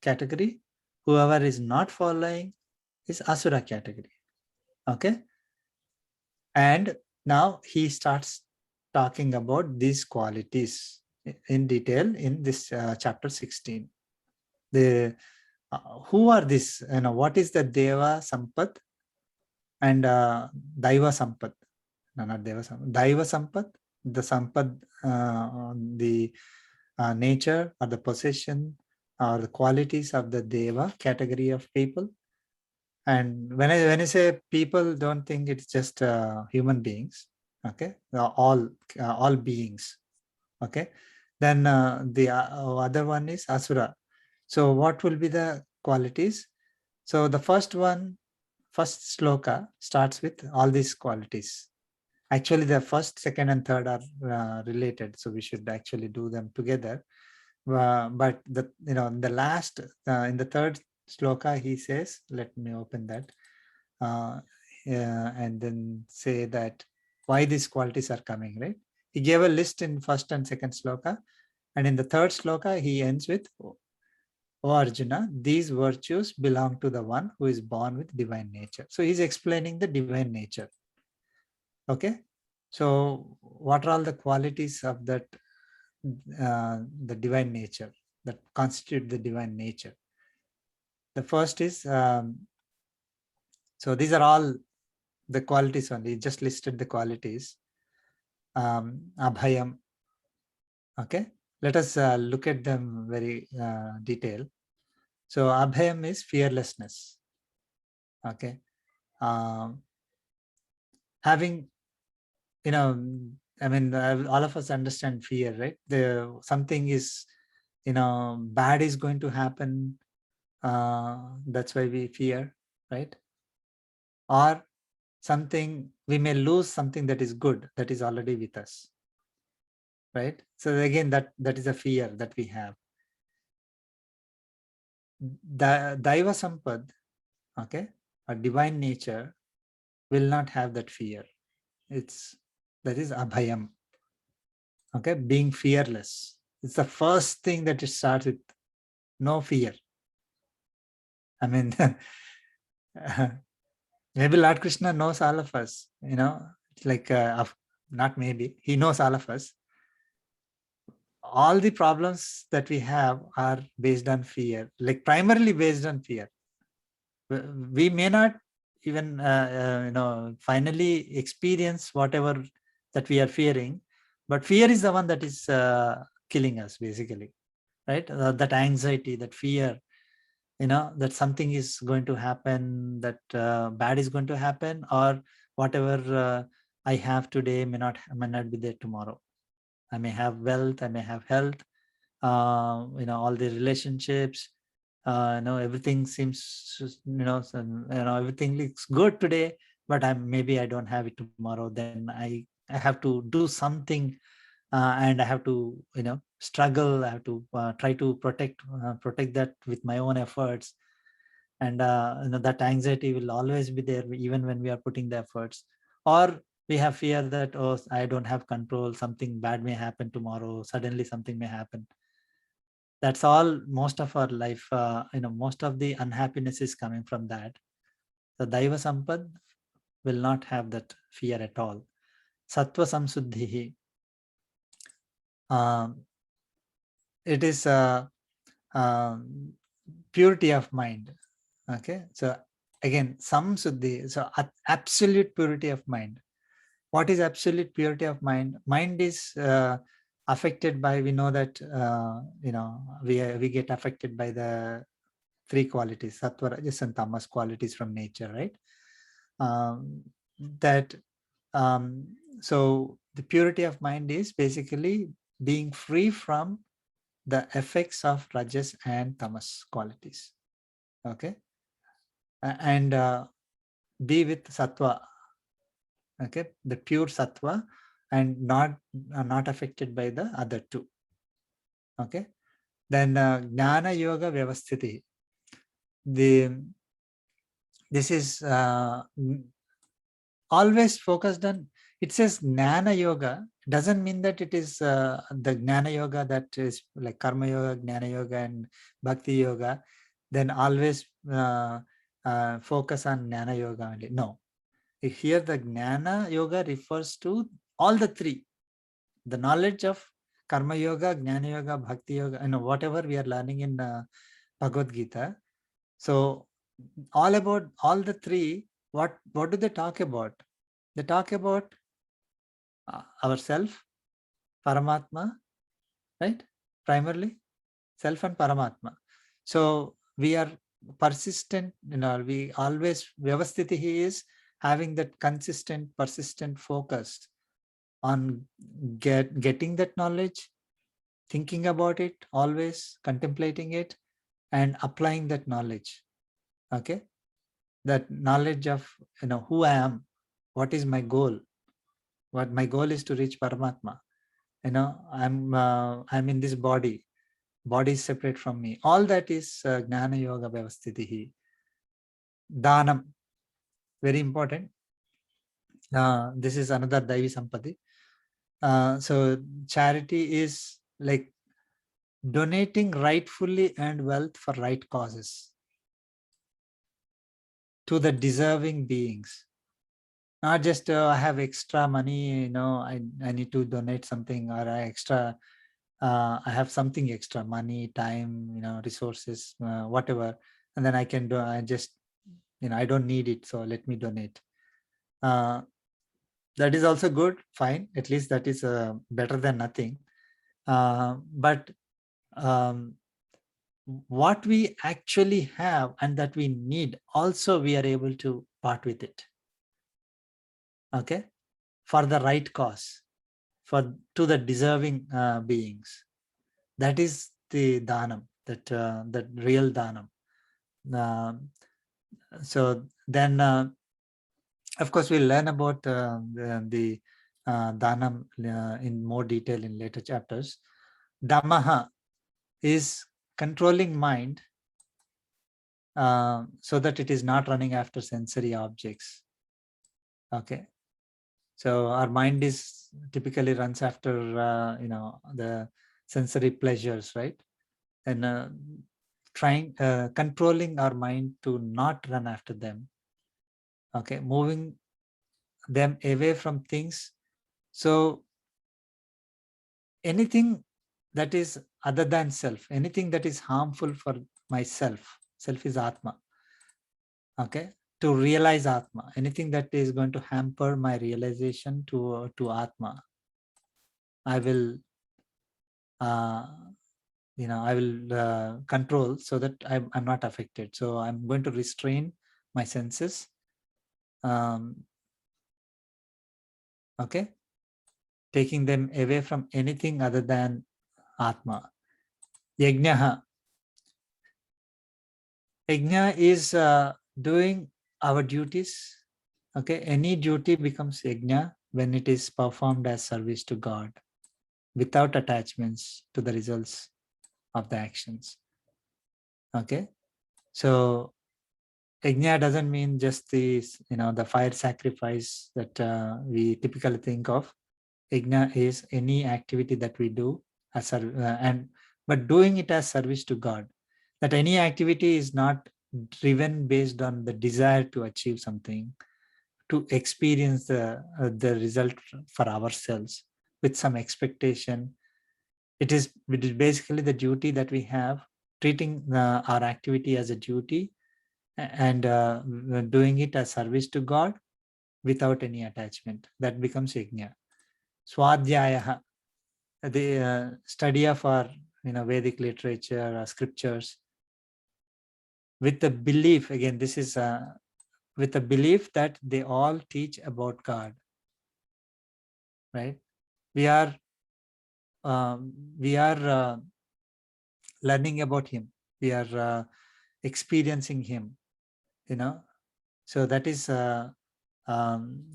category. Whoever is not following is Asura category. Okay, and now he starts talking about these qualities in detail in this chapter 16. The who are this? What is the Deva Sampat and Daiva Sampat? No, not Deva Sampat. Daiva Sampat, the Sampat, the nature or the possession or the qualities of the Deva category of people. And when I say people, don't think it's just human beings. Okay, all beings. Okay, then the other one is Asura. So what will be the qualities? So the first sloka starts with all these qualities. Actually, the first, second, and third are related, so we should actually do them together. But the last, in the third sloka, he says, let me open that, and then say that why these qualities are coming, right? He gave a list in first and second sloka, and in the third sloka, he ends with, O Arjuna, these virtues belong to the one who is born with divine nature. So he's explaining the divine nature. Okay, so what are all the qualities of that, the divine nature that constitute the divine nature? The first is, so these are all the qualities only, just listed the qualities. Abhayam. Okay, let us look at them very detail. So Abhayam is fearlessness. Okay, having, I mean, all of us understand fear, right? Something is, bad is going to happen. That's why we fear, right? Or something, we may lose something that is good, that is already with us, right? So again, that is a fear that we have. The Daiva Sampad, okay, a divine nature will not have that fear. That is Abhayam. Okay, being fearless. It's the first thing that it starts with. No fear. I mean, maybe Lord Krishna knows all of us, like, not maybe, he knows all of us. All the problems that we have are based on fear, like primarily based on fear. We may not even, finally experience whatever that we are fearing, but fear is the one that is killing us, basically, right? That anxiety, that fear, that something is going to happen, that bad is going to happen, or whatever I have today may not be there tomorrow. I may have wealth, I may have health, all the relationships, everything seems, everything looks good today, but maybe I don't have it tomorrow. Then I have to do something, and I have to, struggle. I have to try to protect that with my own efforts. And that anxiety will always be there, even when we are putting the efforts. Or we have fear that, oh, I don't have control, something bad may happen tomorrow, suddenly something may happen. That's all. Most of our life, most of the unhappiness is coming from that. The Daiva Sampad will not have that fear at all. Sattva Samsuddhihi. It is purity of mind. Okay, so again, samsuddhi, so absolute purity of mind. What is absolute purity of mind? Mind is affected by, we know that, we get affected by the three qualities, sattva, rajas, and tamas qualities from nature, right? So the purity of mind is basically being free from the effects of rajas and tamas qualities. Okay, and be with sattva. Okay, the pure sattva, and not affected by the other two. Okay, then jnana yoga vyavasthiti. This is always focused on, it says jnana yoga, doesn't mean that it is the jnana yoga that is like karma yoga, jnana yoga, and bhakti yoga, then always focus on jnana yoga only. No, here the jnana yoga refers to all the three, the knowledge of karma yoga, jnana yoga, bhakti yoga, whatever we are learning in Bhagavad Gita. So all about all the three, what do they talk about? They talk about ourself, Paramatma, right? Primarily self and Paramatma. So we are persistent, we always, Vyavasthiti is having that consistent, persistent focus on getting that knowledge, thinking about it, always contemplating it, and applying that knowledge. Okay, that knowledge of who I am, what is my goal. What my goal is to reach Paramatma. I'm in this body. Body is separate from me. All that is Jnana Yoga Vyavasthitihi. Dhanam, very important. This is another Daivi Sampati. So charity is like donating rightfully earned wealth for right causes to the deserving beings. Not just I have extra money, I need to donate something, or I have something extra, money, time, resources, whatever, and then I can do. I just, I don't need it, so let me donate. That is also good, fine. At least that is better than nothing. But what we actually have and that we need, also we are able to part with it. Okay, for the right cause, to the deserving beings. That is the dhanam, that real dhanam. So then, of course, we'll learn about the dhanam in more detail in later chapters. Dhammaha is controlling mind so that it is not running after sensory objects. Okay, so our mind is typically runs after the sensory pleasures, right? And controlling our mind to not run after them. Okay, moving them away from things. So anything that is other than self, anything that is harmful for myself, self is Atma. Okay, to realize Atma, anything that is going to hamper my realization to Atma, I will I will control so that I'm not affected. So I'm going to restrain my senses. Okay, taking them away from anything other than Atma. Yajna. Yajna is doing our duties. Okay, any duty becomes yajna when it is performed as service to God, without attachments to the results of the actions. Okay, so yajna doesn't mean just the fire sacrifice that we typically think of. Yajna is any activity that we do but doing it as service to God. That any activity is not driven based on the desire to achieve something, to experience the result for ourselves with some expectation. It is basically the duty that we have, treating our activity as a duty and doing it as service to God without any attachment. That becomes yajna. Swadhyaya, the study of our Vedic literature or scriptures with the belief, again, this is with the belief that they all teach about God, right? We are learning about Him. We are experiencing Him, So that is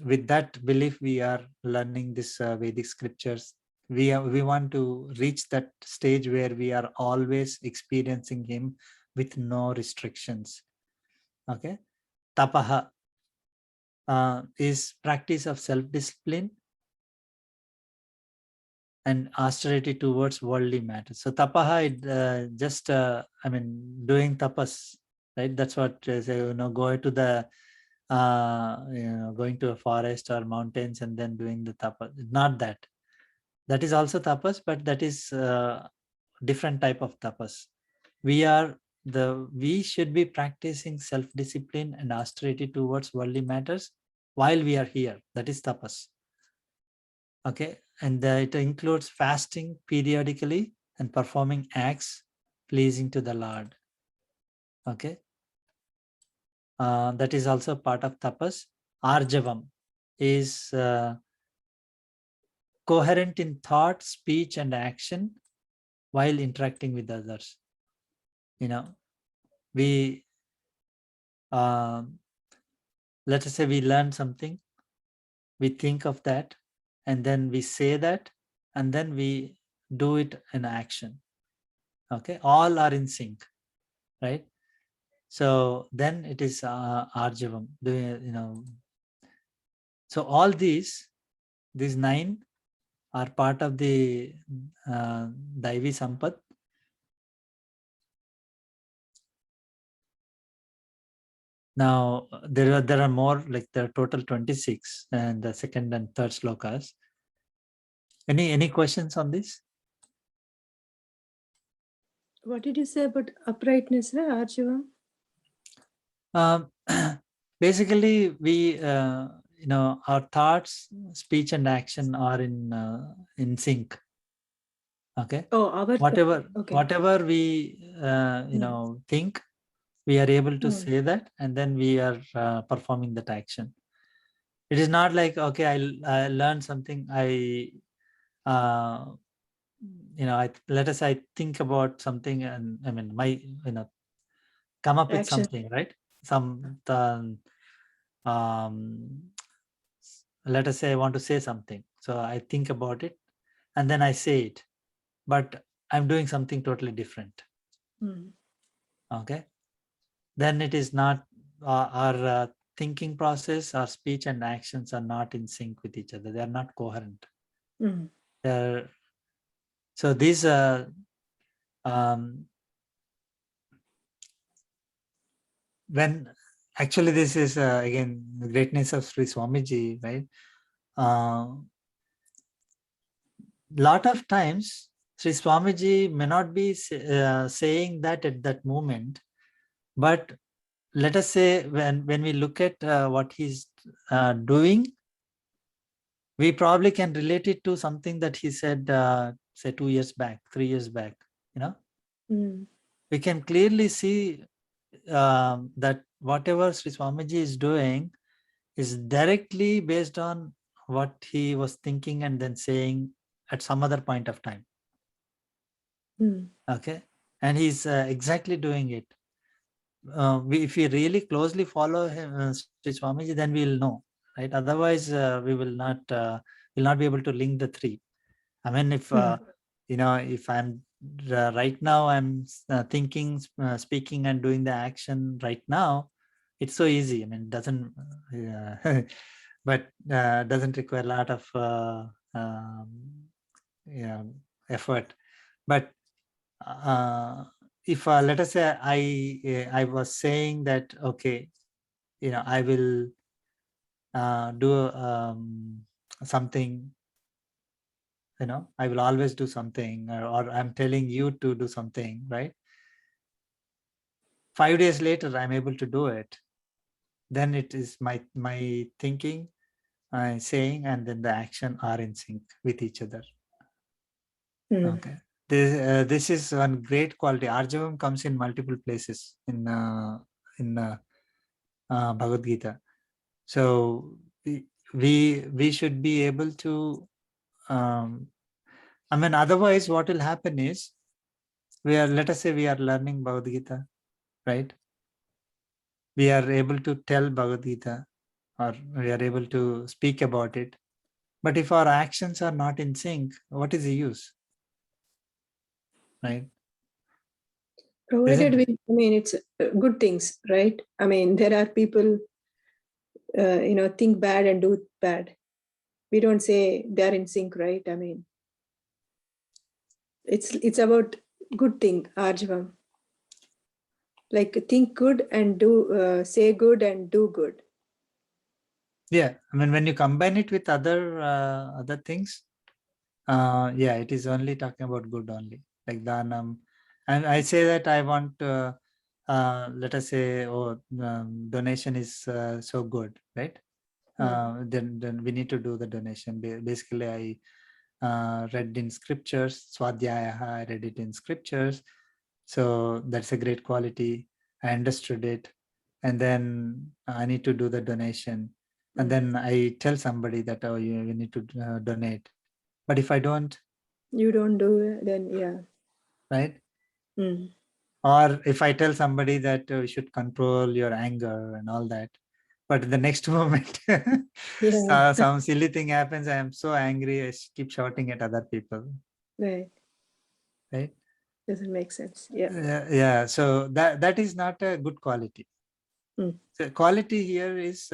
with that belief we are learning this Vedic scriptures. We want to reach that stage where we are always experiencing Him with no restrictions. Okay, tapaha is practice of self-discipline and austerity towards worldly matters. So tapaha, just doing tapas, right? That's what go to the going to a forest or mountains and then doing the tapas. Not that. That is also tapas, but that is different type of tapas. We should be practicing self-discipline and austerity towards worldly matters while we are here. That is tapas. Okay, and it includes fasting periodically and performing acts pleasing to the Lord. Okay, that is also part of tapas. Arjavam is coherent in thought, speech, and action while interacting with others. We let us say we learn something, we think of that, and then we say that, and then we do it in action. Okay, all are in sync, right? So then it is arjavam. So all these 9 are part of the Daivi Sampat. Now there are more, like there are total 26 and the second and third slokas. Any questions on this? What did you say about uprightness, Arjava? Basically, we our thoughts, speech, and action are in sync. Okay. Oh, our whatever we think, we are able to say that, and then we are performing that action. It is not like, okay, I learned something, let us I think about something, and come up with action. something, right? Let us say I want to say something, so I think about it and then I say it, but I'm doing something totally different. Okay, then it is not our thinking process, our speech and actions are not in sync with each other. They are not coherent. So these when actually this is again the greatness of Sri Swamiji, right? Lot of times Sri Swamiji may not be saying that at that moment, but let us say when we look at what he's doing, we probably can relate it to something that he said say 2 years back, 3 years back. We can clearly see that whatever Sri Swamiji is doing is directly based on what he was thinking and then saying at some other point of time. Okay, and he's exactly doing it. If we really closely follow him, Sri Swamiji, then we'll know, right? Otherwise, we will not be able to link the 3. I mean, if if I'm right now, I'm thinking, speaking, and doing the action right now, it's so easy. I mean, it doesn't, but doesn't require a lot of effort. But if let us say I was saying that, okay, I will do something, I will always do something, or I'm telling you to do something, right? 5 days later I'm able to do it, then it is my thinking, saying, and then the action are in sync with each other. Okay, this is one great quality. Arjavam comes in multiple places in Bhagavad Gita. So we should be able to. I mean, otherwise, what will happen is, let us say we are learning Bhagavad Gita, right? We are able to tell Bhagavad Gita, or we are able to speak about it. But if our actions are not in sync, what is the use? Right? Provided it's good things, right? I mean, there are people, think bad and do bad. We don't say they're in sync, right? I mean, it's about good thing, Arjavam. Like think good and do, say good and do good. Yeah, I mean, when you combine it with other things, it is only talking about good only, like dhanam. And I say that I want, let us say, donation is so good, right? Then we need to do the donation. Basically, I read in scriptures, Swadhyaya, I read it in scriptures. So that's a great quality. I understood it. And then I need to do the donation. And then I tell somebody that, oh, you need to donate. But if I don't, you don't do it, then yeah. Right? Or if I tell somebody that you should control your anger and all that, but the next moment, some silly thing happens, I am so angry, I keep shouting at other people. Right. Right? Doesn't make sense. Yeah. Yeah. So that is not a good quality. So quality here is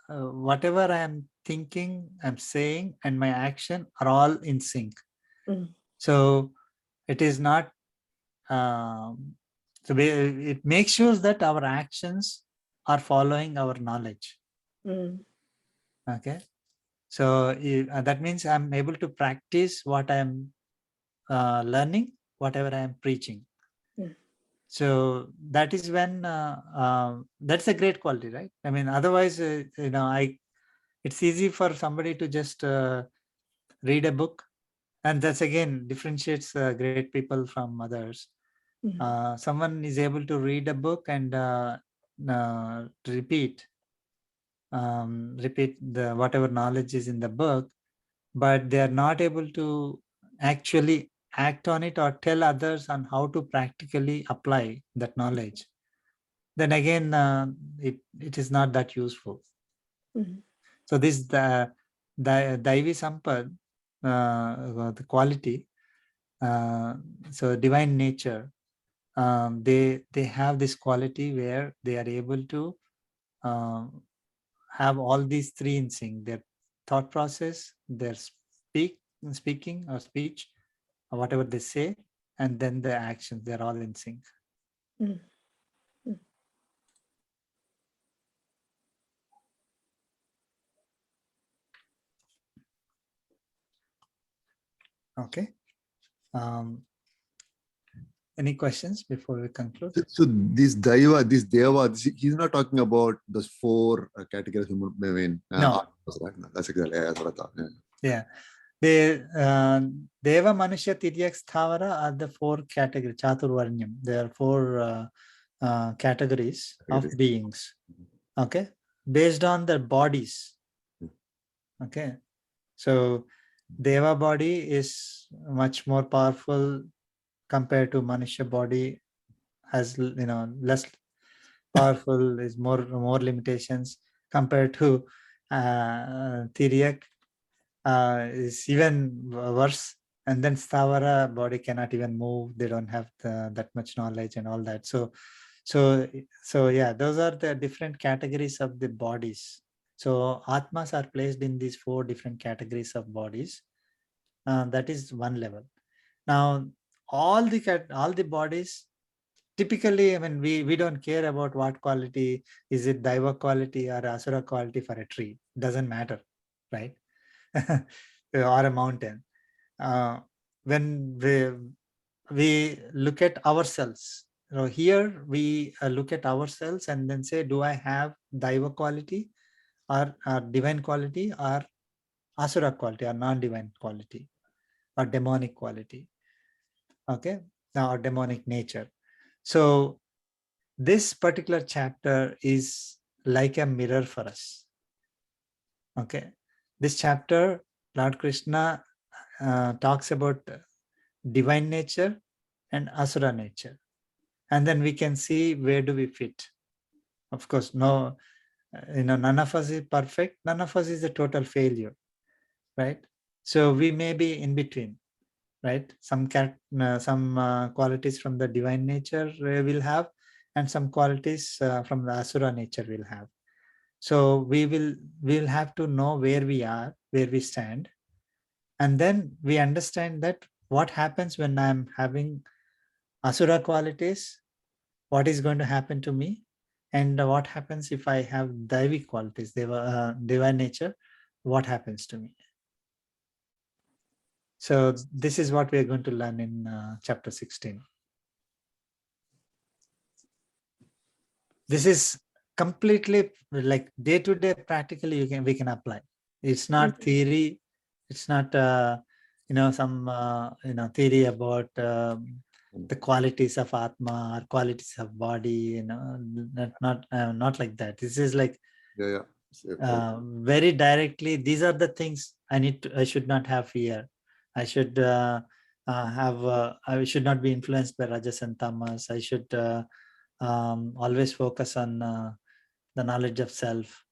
whatever I am thinking, I'm saying, and my action are all in sync. So it is not. So it makes sure that our actions are following our knowledge. Okay. So that means I'm able to practice what I'm learning, whatever I am preaching. So that is when that's a great quality, right? I mean, otherwise, it's easy for somebody to just read a book, and that's again differentiates great people from others. Someone is able to read a book and repeat the whatever knowledge is in the book, but they are not able to actually act on it or tell others on how to practically apply that knowledge. Then again, it is not that useful. So this the Daivi Sampad, the quality, so divine nature, they have this quality where they are able to have all these three in sync: their thought process, their speaking or speech, or whatever they say, and then the actions, they're all in sync. Okay. Any questions before we conclude? So this Deva, he's not talking about those four categories. I mean, no. That's exactly what I thought. Yeah. The Deva, Manusya, Tiryak, Sthavara are the four categories, Chaturvarnyam. There are four categories of beings. Okay. Based on their bodies. Okay. So Deva body is much more powerful compared to Manusya body, has less powerful, is more limitations compared to Tiryak, is even worse. And then Sthavara body cannot even move. They don't have that much knowledge and all that. So yeah, those are the different categories of the bodies. So Atmas are placed in these four different categories of bodies. That is one level. Now, all the bodies, typically, I mean, we don't care about what quality, is it Daiva quality or Asura quality for a tree. Doesn't matter, right? Or a mountain. When we look at ourselves, here we look at ourselves and then say, do I have Daiva quality or divine quality or Asura quality or non-divine quality or demonic quality? Okay, now demonic nature. So this particular chapter is like a mirror for us. Okay, this chapter, Lord Krishna talks about divine nature and Asura nature, and then we can see where do we fit. Of course, no, none of us is perfect. None of us is a total failure, right? So we may be in between, right? Some qualities from the divine nature we'll have, and some qualities from the Asura nature we'll have. So we'll have to know where we are, where we stand, and then we understand that what happens when I'm having Asura qualities, what is going to happen to me, and what happens if I have Daivi qualities, divine nature, what happens to me. So this is what we are going to learn in chapter 16. This is completely like day-to-day practically we can apply. It's not theory. It's not some theory about the qualities of Atma or qualities of body. Not like that. This is like very directly. These are the things I should not have fear. I should I should not be influenced by Rajas and Tamas. I should always focus on the knowledge of self,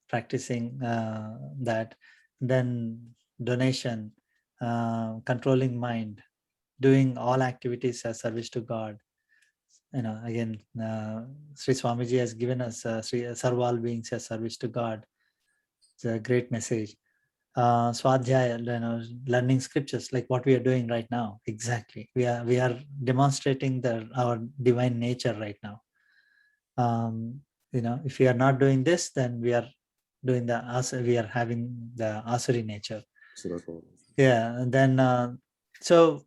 practicing that. Then donation, controlling mind, doing all activities as service to God. Again, Sri Swamiji has given us serve all beings as service to God. It's a great message. Swadhyaya, learning scriptures like what we are doing right now. Exactly, we are demonstrating our divine nature right now. If we are not doing this, then we are doing we are having the Asuri nature. Yeah, and then so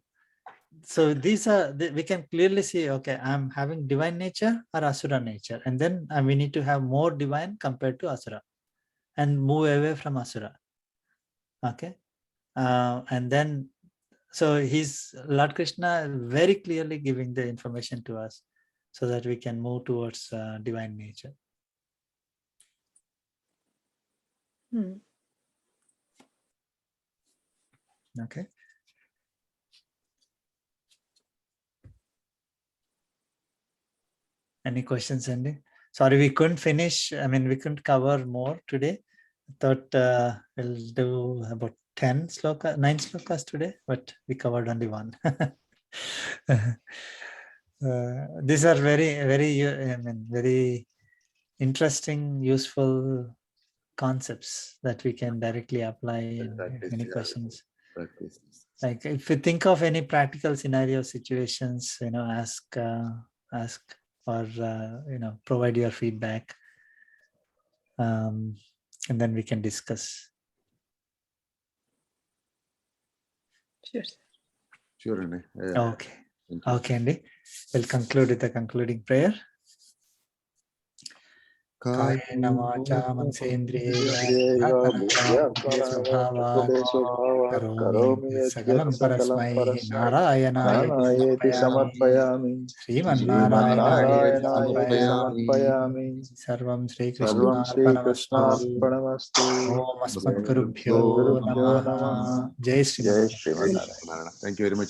these are we can clearly see, okay, I'm having divine nature or Asura nature, and then we need to have more divine compared to Asura and move away from Asura. Okay, and then so Lord Krishna very clearly giving the information to us so that we can move towards divine nature. Okay. Any questions, Andy? Sorry, we couldn't finish. I mean, we couldn't cover more today. I thought we'll do about 9 slokas today, but we covered only one. These are very interesting, useful concepts that we can directly apply in many questions. Like if you think of any practical scenario situations, ask or provide your feedback, and then we can discuss. Sure, Andy. Okay. Okay, Andy. We'll conclude with the concluding prayer. कायेन वाचा मनसेन्द्रियैर्वा करोमि सकलं परस्मै नारायणाय समर्पयामि श्रीमन्नारायणाय समर्पयामि सर्वं श्रीकृष्णार्पणमस्तु ओम अस्मद्गुरुभ्यो नमः जय Sriman Narayana. Thank you very much.